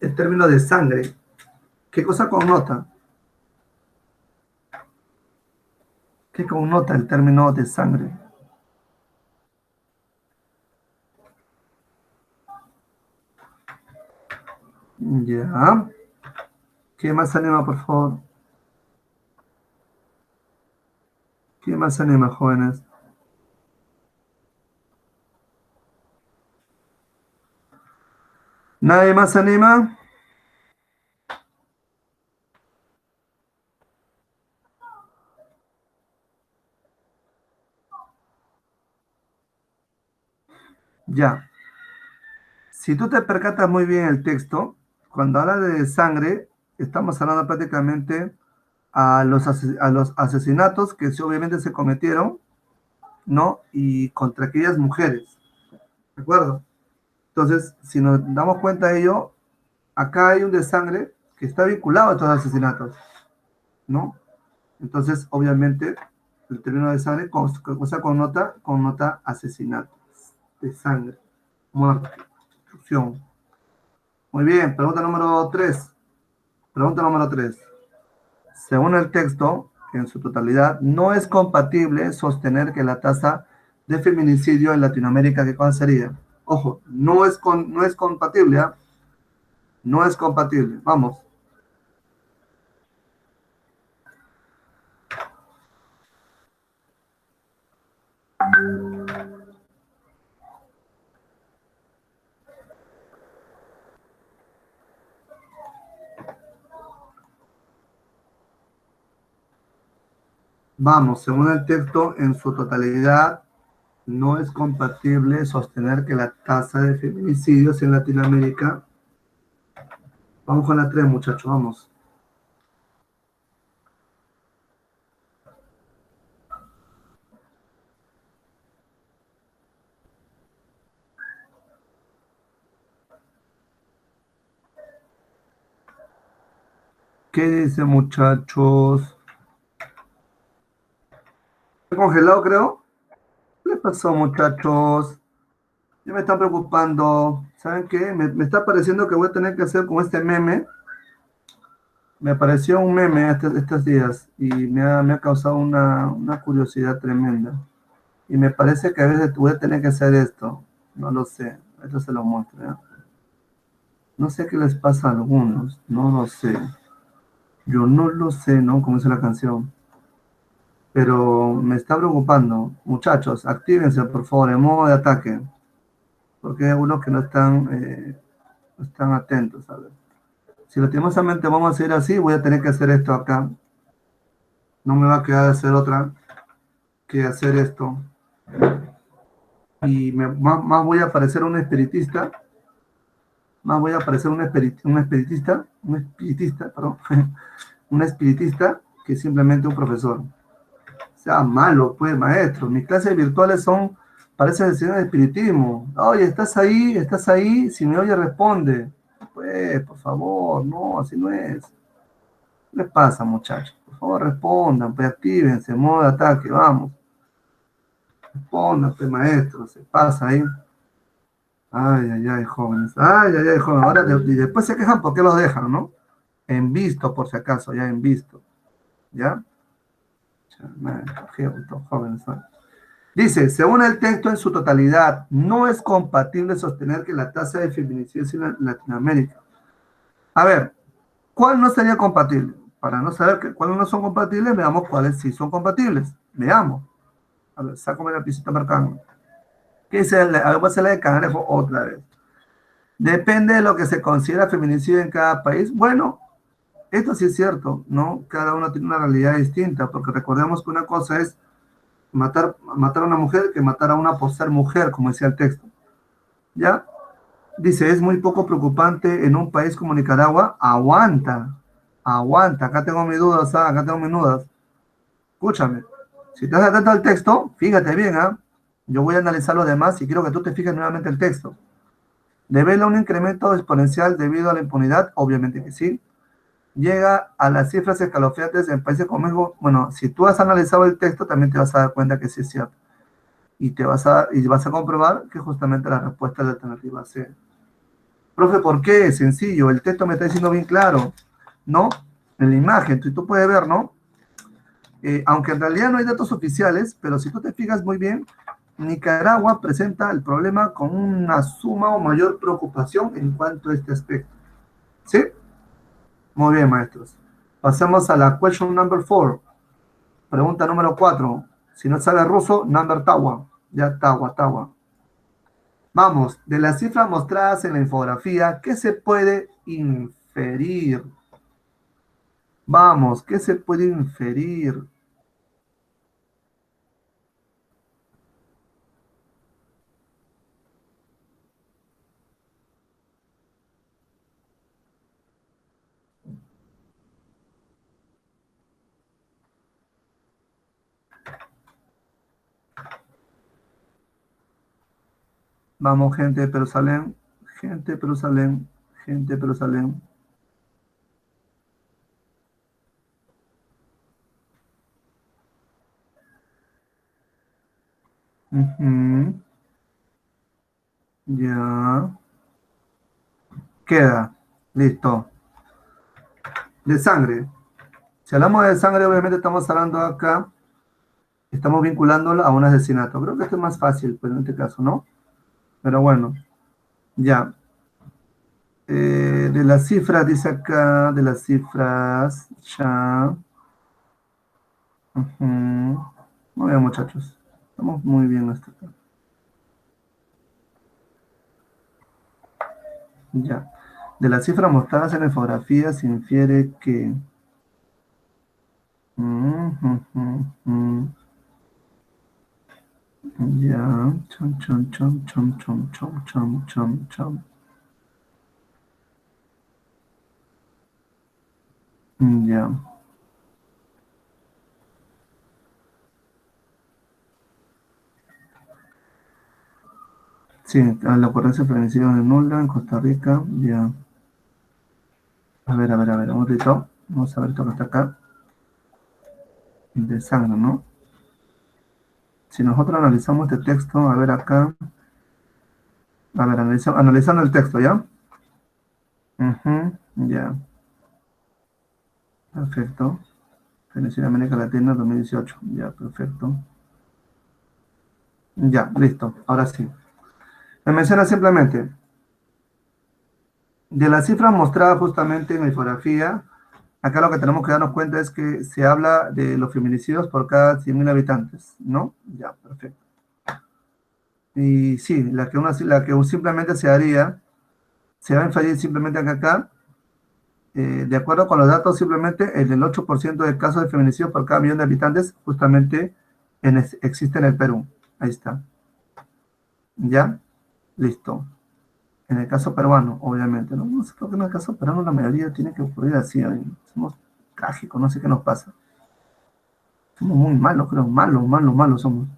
El término de sangre, ¿qué cosa connota? ¿Qué connota el término de sangre? Ya. ¿Qué más anima, por favor? ¿Qué más anima, jóvenes? ¿Nadie más anima? Ya. Si tú te percatas muy bien el texto, cuando habla de sangre, estamos hablando prácticamente a los asesinatos que sí, obviamente se cometieron, ¿no? Y contra aquellas mujeres, ¿de acuerdo? Entonces, si nos damos cuenta de ello, acá hay un de sangre que está vinculado a estos asesinatos, ¿no? Entonces, obviamente, el término de sangre, cosa connota asesinatos de sangre, muerte, destrucción. Muy bien, pregunta número 3. Pregunta número 3. Según el texto, en su totalidad, no es compatible sostener que la tasa de feminicidio en Latinoamérica, ¿qué cuál sería? Ojo, no es compatible, ¿eh? No es compatible. Vamos. Vamos, según el texto, en su totalidad, no es compatible sostener que la tasa de feminicidios en Latinoamérica. Vamos con la 3, muchachos, vamos. ¿Qué dice, muchachos? ¿Está congelado, creo? ¿Qué le pasó, muchachos? Ya me están preocupando. ¿Saben qué? Me está pareciendo que voy a tener que hacer como este meme. Me apareció un meme estos días y me ha causado una curiosidad tremenda. Y me parece que a veces voy a tener que hacer esto. No lo sé. Esto se lo muestro, ¿ya? No sé qué les pasa a algunos. No lo sé. Yo no lo sé, ¿no? Como dice la canción. Pero me está preocupando. Muchachos, actívense, por favor, en modo de ataque. Porque hay algunos que no están atentos, ¿sabes? Si lastimosamente vamos a ir así, voy a tener que hacer esto acá. No me va a quedar hacer otra que hacer esto. y más voy a parecer un espiritista, perdón, un espiritista que simplemente un profesor. Sea malo, pues, maestro. Mis clases virtuales parece decir de espiritismo. Oye, estás ahí, si me oye, responde. Pues, por favor, no, así no es. ¿Qué les pasa, muchachos? Por favor, respondan, pues, actívense, modo de ataque, vamos. Respondan, pues, maestro, se pasa ahí. Ay, jóvenes. Ay, jóvenes. Ahora, y después se quejan porque los dejan, ¿no? En visto, por si acaso, ya en visto. ¿Ya? Jóvenes, ¿no? Dice, según el texto en su totalidad, no es compatible sostener que la tasa de feminicidios en Latinoamérica. A ver, ¿cuál no sería compatible? Para no saber cuáles no son compatibles, veamos cuáles sí son compatibles. Veamos. A ver, sácame la pisita marcando. ¿Qué dice? A ver, voy a hacer la de Cangrejo otra vez. Depende de lo que se considera feminicidio en cada país. Bueno, esto sí es cierto, ¿no? Cada uno tiene una realidad distinta, porque recordemos que una cosa es matar a una mujer que matar a una por ser mujer, como decía el texto. ¿Ya? Dice, es muy poco preocupante en un país como Nicaragua. Aguanta. Acá tengo mis dudas, acá tengo mis dudas. Escúchame. Si te das atento al texto, fíjate bien, ¿ah? Yo voy a analizar los demás y quiero que tú te fijes nuevamente el texto. ¿Devela un incremento exponencial debido a la impunidad? Obviamente que sí. Llega a las cifras escalofriantes en países como México. Bueno, si tú has analizado el texto, también te vas a dar cuenta que sí es cierto. Y vas a comprobar que justamente la respuesta es la alternativa C. Profe, ¿por qué? Sencillo, el texto me está diciendo bien claro, ¿no? En la imagen, tú puedes ver, ¿no? Aunque en realidad no hay datos oficiales, pero si tú te fijas muy bien, Nicaragua presenta el problema con una suma o mayor preocupación en cuanto a este aspecto. ¿Sí? Muy bien, maestros. Pasamos a la question number 4. Pregunta número 4. Si no sabe ruso, number tawa. Ya, tawa. Vamos, de las cifras mostradas en la infografía, ¿qué se puede inferir? Vamos, ¿qué se puede inferir? Vamos, gente de Jerusalén, gente de Jerusalén, gente de Jerusalén. Ujú. Ya. Queda. Listo. De sangre. Si hablamos de sangre, obviamente estamos hablando acá, estamos vinculándolo a un asesinato. Creo que esto es más fácil, pues en este caso, ¿no? Pero bueno, ya. De las cifras, dice acá, de las cifras, ya. Ujú. Muy bien, muchachos. Estamos muy bien hasta acá. Ya. De las cifras mostradas en la infografía se infiere que... Ya. Chom. Ya. Sí, a la ocurrencia de feminicidio de nula en Costa Rica. Ya. A ver, un momentito. Vamos a ver esto que está acá. De sangre, ¿no? Si nosotros analizamos este texto, a ver acá. A ver, analizando el texto, ¿ya? Ya. Perfecto. Feminicidio en América Latina 2018. Ya, perfecto. Ya, listo. Ahora sí. Me menciona simplemente, de las cifras mostradas justamente en la infografía, acá lo que tenemos que darnos cuenta es que se habla de los feminicidios por cada 100.000 habitantes, ¿no? Ya, perfecto. Y sí, la que simplemente se va a inferir simplemente acá, de acuerdo con los datos, simplemente el 8% de casos de feminicidios por cada millón de habitantes justamente existe en el Perú. Ahí está. ¿Ya? Listo. En el caso peruano, obviamente, ¿no? No sé por qué en el caso peruano la mayoría tiene que ocurrir así. ¿Eh? Somos trágicos, no sé qué nos pasa. Somos muy malos, creo, malos, malos, malos somos.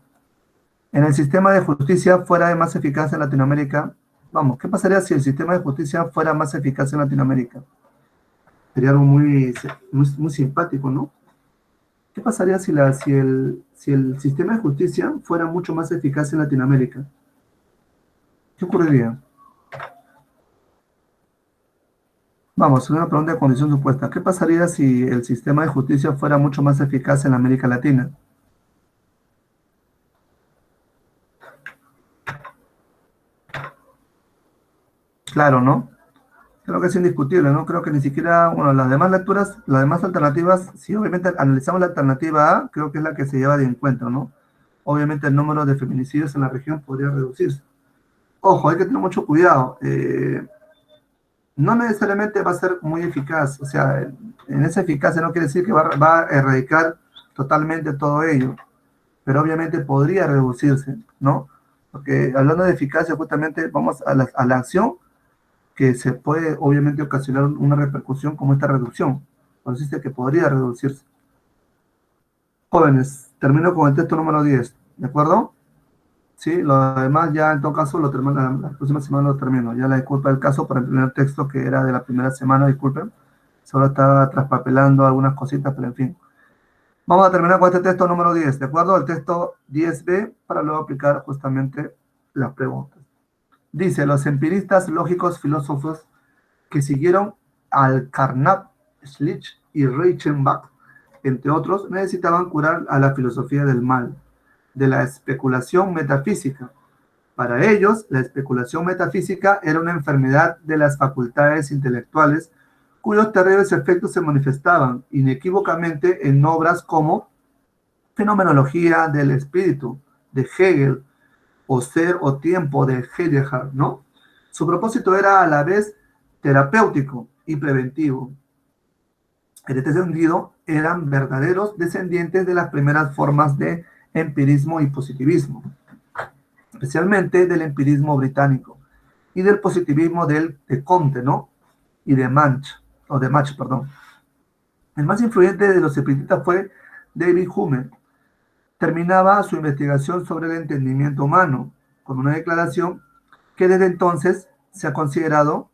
En el sistema de justicia fuera más eficaz en Latinoamérica, vamos, ¿qué pasaría si el sistema de justicia fuera más eficaz en Latinoamérica? Sería algo muy simpático, ¿no? ¿Qué pasaría si el sistema de justicia fuera mucho más eficaz en Latinoamérica? ¿Qué ocurriría? Vamos, una pregunta de condición supuesta. ¿Qué pasaría si el sistema de justicia fuera mucho más eficaz en América Latina? Claro, ¿no? Creo que es indiscutible, ¿no? Creo que ni siquiera, bueno, las demás lecturas, las demás alternativas, si obviamente analizamos la alternativa A, creo que es la que se lleva de encuentro, ¿no? Obviamente el número de feminicidios en la región podría reducirse. Ojo, hay que tener mucho cuidado. No necesariamente va a ser muy eficaz, o sea, en esa eficacia no quiere decir que va a erradicar totalmente todo ello, pero obviamente podría reducirse, ¿no? Porque hablando de eficacia, justamente vamos a la acción que se puede obviamente ocasionar una repercusión como esta reducción. Por eso dice que podría reducirse. Jóvenes, termino con el texto número 10, ¿de acuerdo? Sí, lo demás ya en todo caso lo termino, la próxima semana lo termino. Ya la disculpa del caso por el primer texto que era de la primera semana, disculpen. Solo estaba traspapelando algunas cositas, pero en fin. Vamos a terminar con este texto número 10, ¿de acuerdo? El texto 10b para luego aplicar justamente las preguntas. Dice, los empiristas lógicos filósofos que siguieron al Carnap, Schlich y Reichenbach, entre otros, necesitaban curar a la filosofía del mal, de la especulación metafísica. Para ellos, la especulación metafísica era una enfermedad de las facultades intelectuales cuyos terribles efectos se manifestaban inequívocamente en obras como Fenomenología del Espíritu, de Hegel, o Ser o Tiempo, de Heidegger, ¿no? Su propósito era a la vez terapéutico y preventivo. En este sentido, eran verdaderos descendientes de las primeras formas de empirismo y positivismo, especialmente del empirismo británico y del positivismo de Comte, ¿no? Y de Mach, perdón. El más influyente de los espiritistas fue David Hume. Terminaba su investigación sobre el entendimiento humano con una declaración que desde entonces se ha considerado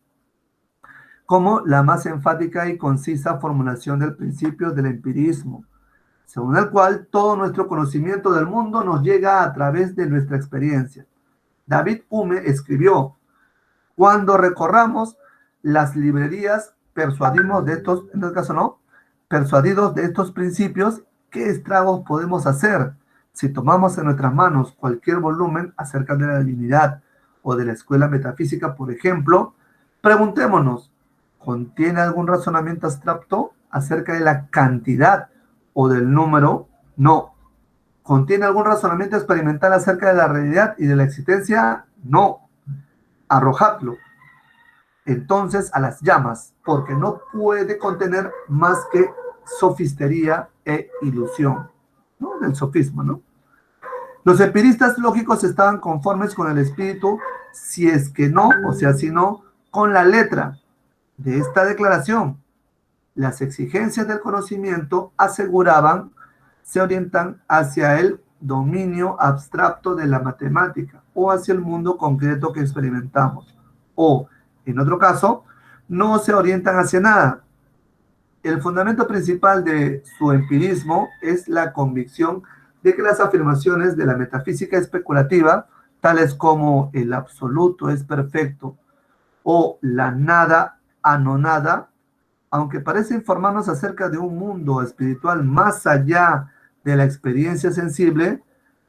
como la más enfática y concisa formulación del principio del empirismo, según el cual todo nuestro conocimiento del mundo nos llega a través de nuestra experiencia. David Hume escribió, cuando recorramos las librerías, persuadimos de estos, en este caso no, persuadidos de estos principios, ¿qué estragos podemos hacer? Si tomamos en nuestras manos cualquier volumen acerca de la divinidad o de la escuela metafísica, por ejemplo, preguntémonos, ¿contiene algún razonamiento abstracto acerca de la cantidad o del número? No. ¿Contiene algún razonamiento experimental acerca de la realidad y de la existencia? No. Arrojadlo entonces a las llamas, porque no puede contener más que sofistería e ilusión, ¿no? Del sofisma, ¿no? Los empiristas lógicos estaban conformes con el espíritu, si es que no, o sea, si no, con la letra de esta declaración. Las exigencias del conocimiento aseguraban, se orientan hacia el dominio abstracto de la matemática o hacia el mundo concreto que experimentamos. O, en otro caso, no se orientan hacia nada. El fundamento principal de su empirismo es la convicción de que las afirmaciones de la metafísica especulativa, tales como el absoluto es perfecto o la nada anonada, aunque parece informarnos acerca de un mundo espiritual más allá de la experiencia sensible,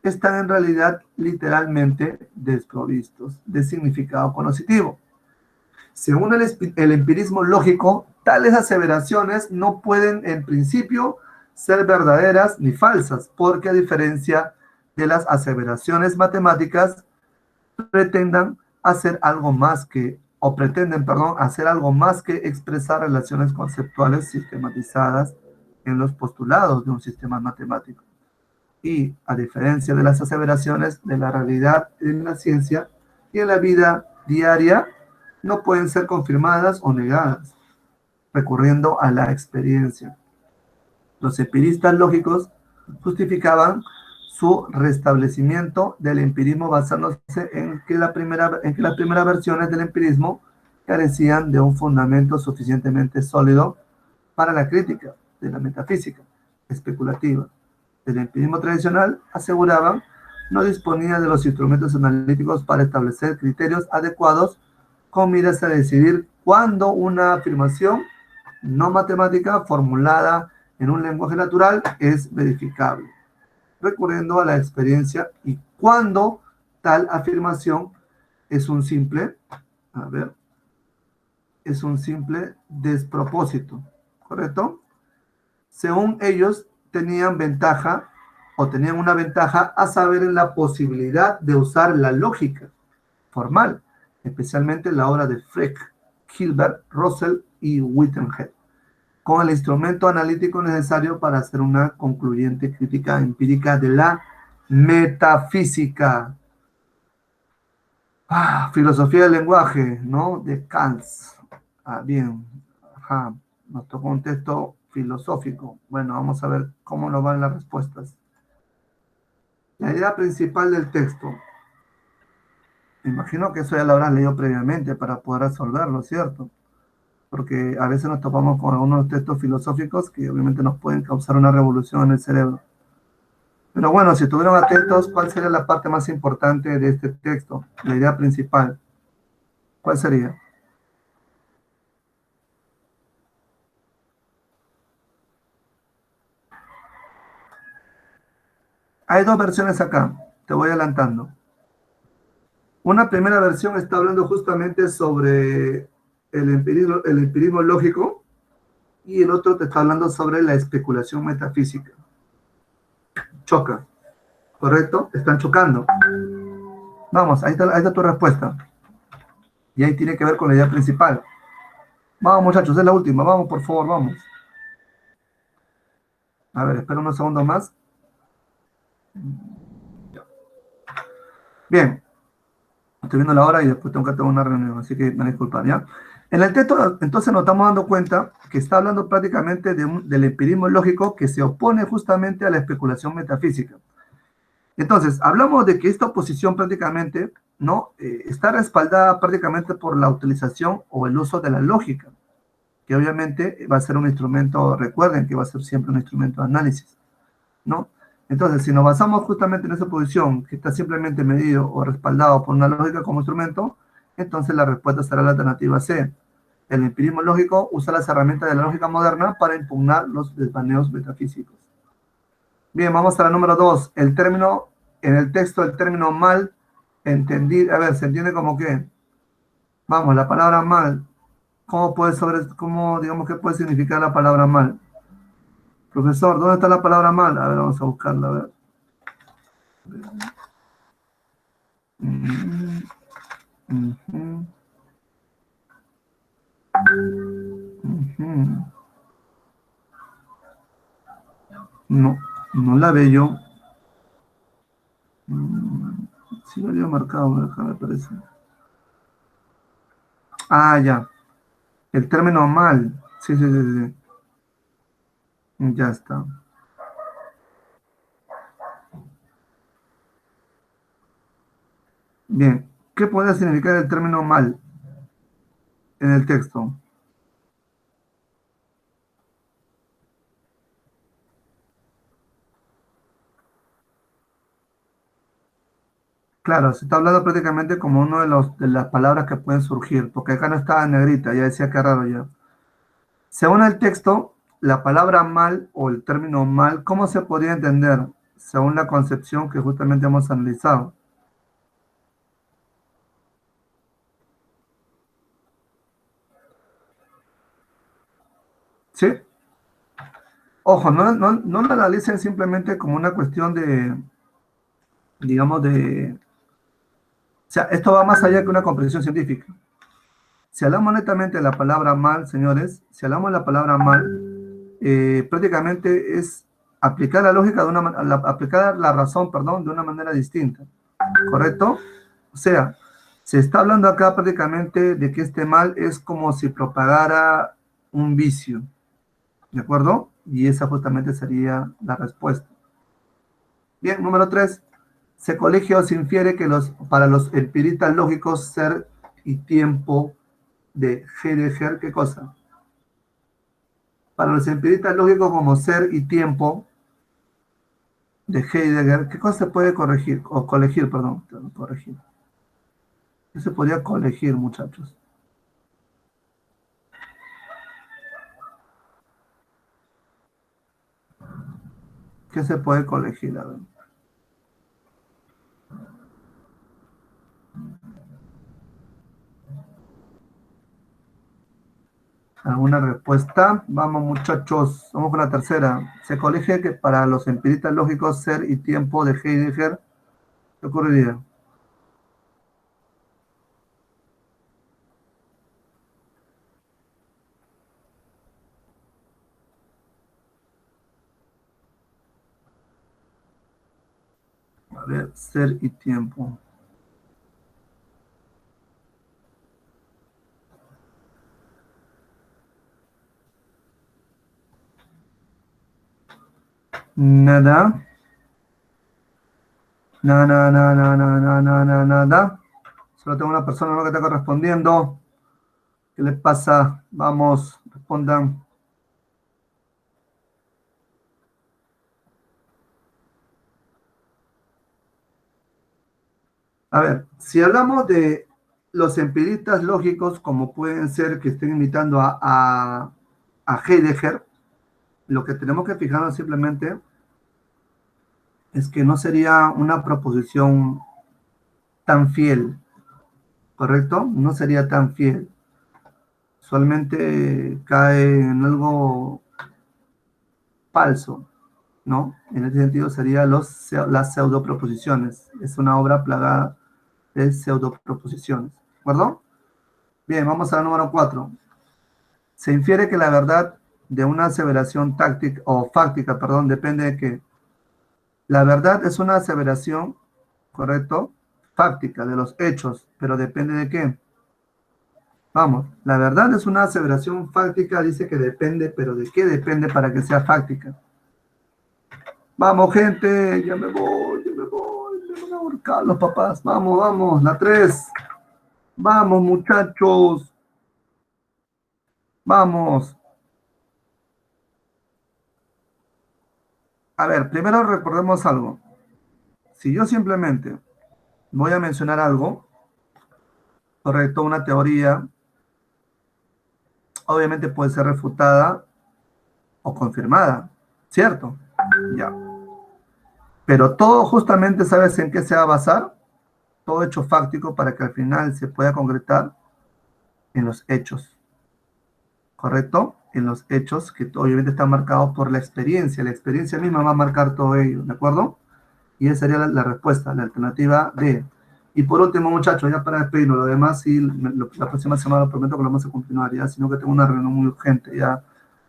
están en realidad literalmente desprovistos de significado conocido. Según el empirismo lógico, tales aseveraciones no pueden en principio ser verdaderas ni falsas, porque a diferencia de las aseveraciones matemáticas, pretendan hacer algo más que, o pretenden, perdón, hacer algo más que expresar relaciones conceptuales sistematizadas en los postulados de un sistema matemático. y, a diferencia de las aseveraciones de la realidad en la ciencia y en la vida diaria, no pueden ser confirmadas o negadas, recurriendo a la experiencia. Los empiristas lógicos justificaban su restablecimiento del empirismo basándose en que las primeras versiones del empirismo carecían de un fundamento suficientemente sólido para la crítica de la metafísica especulativa. El empirismo tradicional, aseguraban, no disponía de los instrumentos analíticos para establecer criterios adecuados con miras a decidir cuándo una afirmación no matemática formulada en un lenguaje natural es verificable, recurriendo a la experiencia y cuando tal afirmación es un simple, es un simple despropósito, ¿correcto? Según ellos, tenían una ventaja a saber en la posibilidad de usar la lógica formal, especialmente la obra de Frege, Hilbert, Russell y Whitehead, con el instrumento analítico necesario para hacer una concluyente crítica empírica de la metafísica. Filosofía del lenguaje, ¿no? De Kant. Bien, nos tocó un texto filosófico. Bueno, vamos a ver cómo nos van las respuestas. La idea principal del texto. Me imagino que eso ya lo habrás leído previamente para poder resolverlo, ¿cierto? Porque a veces nos topamos con algunos textos filosóficos que obviamente nos pueden causar una revolución en el cerebro. Pero bueno, si estuvieron atentos, ¿cuál sería la parte más importante de este texto? La idea principal. ¿Cuál sería? Hay dos versiones acá, te voy adelantando. Una primera versión está hablando justamente sobre el empirismo lógico y el otro te está hablando sobre la especulación metafísica. Choca, ¿correcto? Están chocando. Vamos, ahí está tu respuesta. Y ahí tiene que ver con la idea principal. Vamos, muchachos, es la última. Vamos, por favor, vamos. A ver, espera unos segundos más. Bien. Estoy viendo la hora y después tengo que tener una reunión, así que me disculpan, ¿ya? En el texto, entonces nos estamos dando cuenta que está hablando prácticamente del empirismo lógico que se opone justamente a la especulación metafísica. Entonces, hablamos de que esta oposición prácticamente, ¿no? Está respaldada prácticamente por la utilización o el uso de la lógica, que obviamente va a ser un instrumento, recuerden que va a ser siempre un instrumento de análisis, ¿no? Entonces, si nos basamos justamente en esa posición, que está simplemente medido o respaldado por una lógica como instrumento, entonces la respuesta será la alternativa C. El empirismo lógico usa las herramientas de la lógica moderna para impugnar los desvaneos metafísicos. Bien, vamos a la número 2. En el texto, el término mal, entendido, a ver, ¿se entiende como qué? Vamos, la palabra mal, digamos, qué puede significar la palabra mal? Profesor, ¿dónde está la palabra mal? A ver, vamos a buscarla, a ver. No, no la veo. Sí lo había marcado, acá me parece. Ya. El término mal. Sí. Ya está. Bien. ¿Qué puede significar el término mal en el texto? Claro, se está hablando prácticamente como uno de las palabras que pueden surgir, porque acá no estaba en negrita, ya decía que raro ya. Según el texto, la palabra mal o el término mal, ¿cómo se podría entender? Según la concepción que justamente hemos analizado. ¿Sí? Ojo, no lo analicen simplemente como una cuestión de, digamos, de... O sea, esto va más allá que una comprensión científica. Si hablamos netamente de la palabra mal, señores, si hablamos de la palabra mal, prácticamente es aplicar la lógica de aplicar la razón, perdón, de una manera distinta. ¿Correcto? O sea, se está hablando acá prácticamente de que este mal es como si propagara un vicio. ¿De acuerdo? Y esa justamente sería la respuesta. Bien, número 3. Se colegia o se infiere que para los empiristas lógicos ser y tiempo de Heidegger, ¿qué cosa? Para los empiristas lógicos como ser y tiempo de Heidegger, ¿qué cosa se puede corregir? O colegir, perdón, corregir. ¿Qué se podría colegir, muchachos? ¿Qué se puede colegir? A ver. ¿Alguna respuesta? Vamos, muchachos, vamos con la tercera. Se colegia que para los empiristas lógicos ser y tiempo de Heidegger, ¿qué ocurriría? A ver, ser y tiempo. Nada. Nada, nada, nada, nada, nada, nada, nada, nada. Solo tengo una persona ¿no? que está correspondiendo. ¿Qué les pasa? Vamos, respondan. A ver, si hablamos de los empiristas lógicos, como pueden ser que estén imitando a Heidegger, lo que tenemos que fijarnos simplemente es que no sería una proposición tan fiel, ¿correcto? No sería tan fiel. Usualmente cae en algo falso, ¿no? En ese sentido sería las pseudoproposiciones. Es una obra plagada de pseudoproposiciones, ¿de acuerdo? Bien, vamos a la número 4. Se infiere que la verdad de una aseveración táctica o fáctica, perdón, depende de que la verdad es una aseveración, ¿correcto? Fáctica, de los hechos, pero depende de qué. Vamos, la verdad es una aseveración fáctica, dice que depende, pero ¿de qué depende para que sea fáctica? Vamos, gente, ya me voy, me van a ahorcar los papás. Vamos, vamos, la 3. Vamos, muchachos. Vamos. A ver, primero recordemos algo. Si yo simplemente voy a mencionar algo, correcto, una teoría, obviamente puede ser refutada o confirmada, ¿cierto? Ya. Pero todo justamente, ¿sabes en qué se va a basar? Todo hecho fáctico para que al final se pueda concretar en los hechos, ¿correcto? En los hechos que obviamente están marcados por la experiencia misma va a marcar todo ello, ¿de acuerdo? Y esa sería la respuesta, la alternativa D. Y por último, muchachos, ya para despedirnos, lo demás sí, la próxima semana lo prometo que lo vamos a continuar, ya, sino que tengo una reunión muy urgente, ya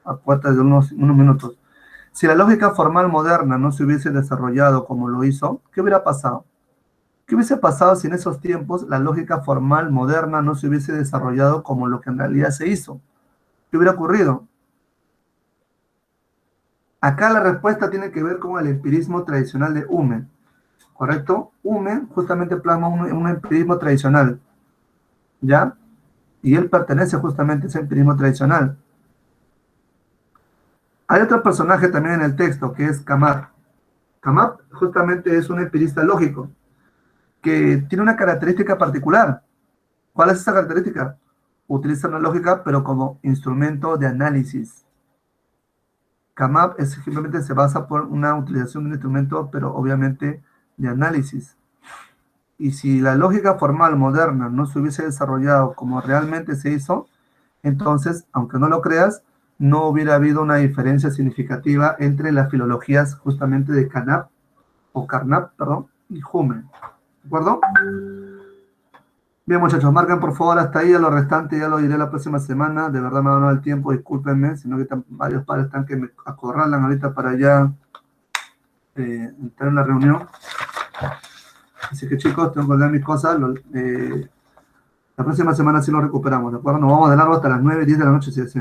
a puertas de unos minutos. Si la lógica formal moderna no se hubiese desarrollado como lo hizo, ¿qué hubiera pasado? ¿Qué hubiese pasado si en esos tiempos la lógica formal moderna no se hubiese desarrollado como lo que en realidad se hizo? ¿Qué hubiera ocurrido? Acá la respuesta tiene que ver con el empirismo tradicional de Hume, ¿correcto? Hume justamente plasma un empirismo tradicional, ¿ya? Y él pertenece justamente a ese empirismo tradicional. Hay otro personaje también en el texto, que es Kamat. Kamat justamente es un empirista lógico, que tiene una característica particular. ¿Cuál es esa característica? Utiliza una lógica, pero como instrumento de análisis. Kamab simplemente se basa por una utilización de un instrumento, pero obviamente de análisis. Y si la lógica formal moderna no se hubiese desarrollado como realmente se hizo, entonces, aunque no lo creas, no hubiera habido una diferencia significativa entre las filologías justamente de Carnap, perdón, y Hume. ¿De acuerdo? Bien, muchachos, marquen por favor hasta ahí, a lo restante ya lo diré la próxima semana. De verdad me ha dado el tiempo, discúlpenme, sino que varios padres están que me acorralan ahorita para ya entrar en la reunión. Así que chicos, tengo que olvidar mis cosas. La próxima semana sí lo recuperamos, ¿de acuerdo? Nos vamos de largo hasta las 9, 10 de la noche si desean.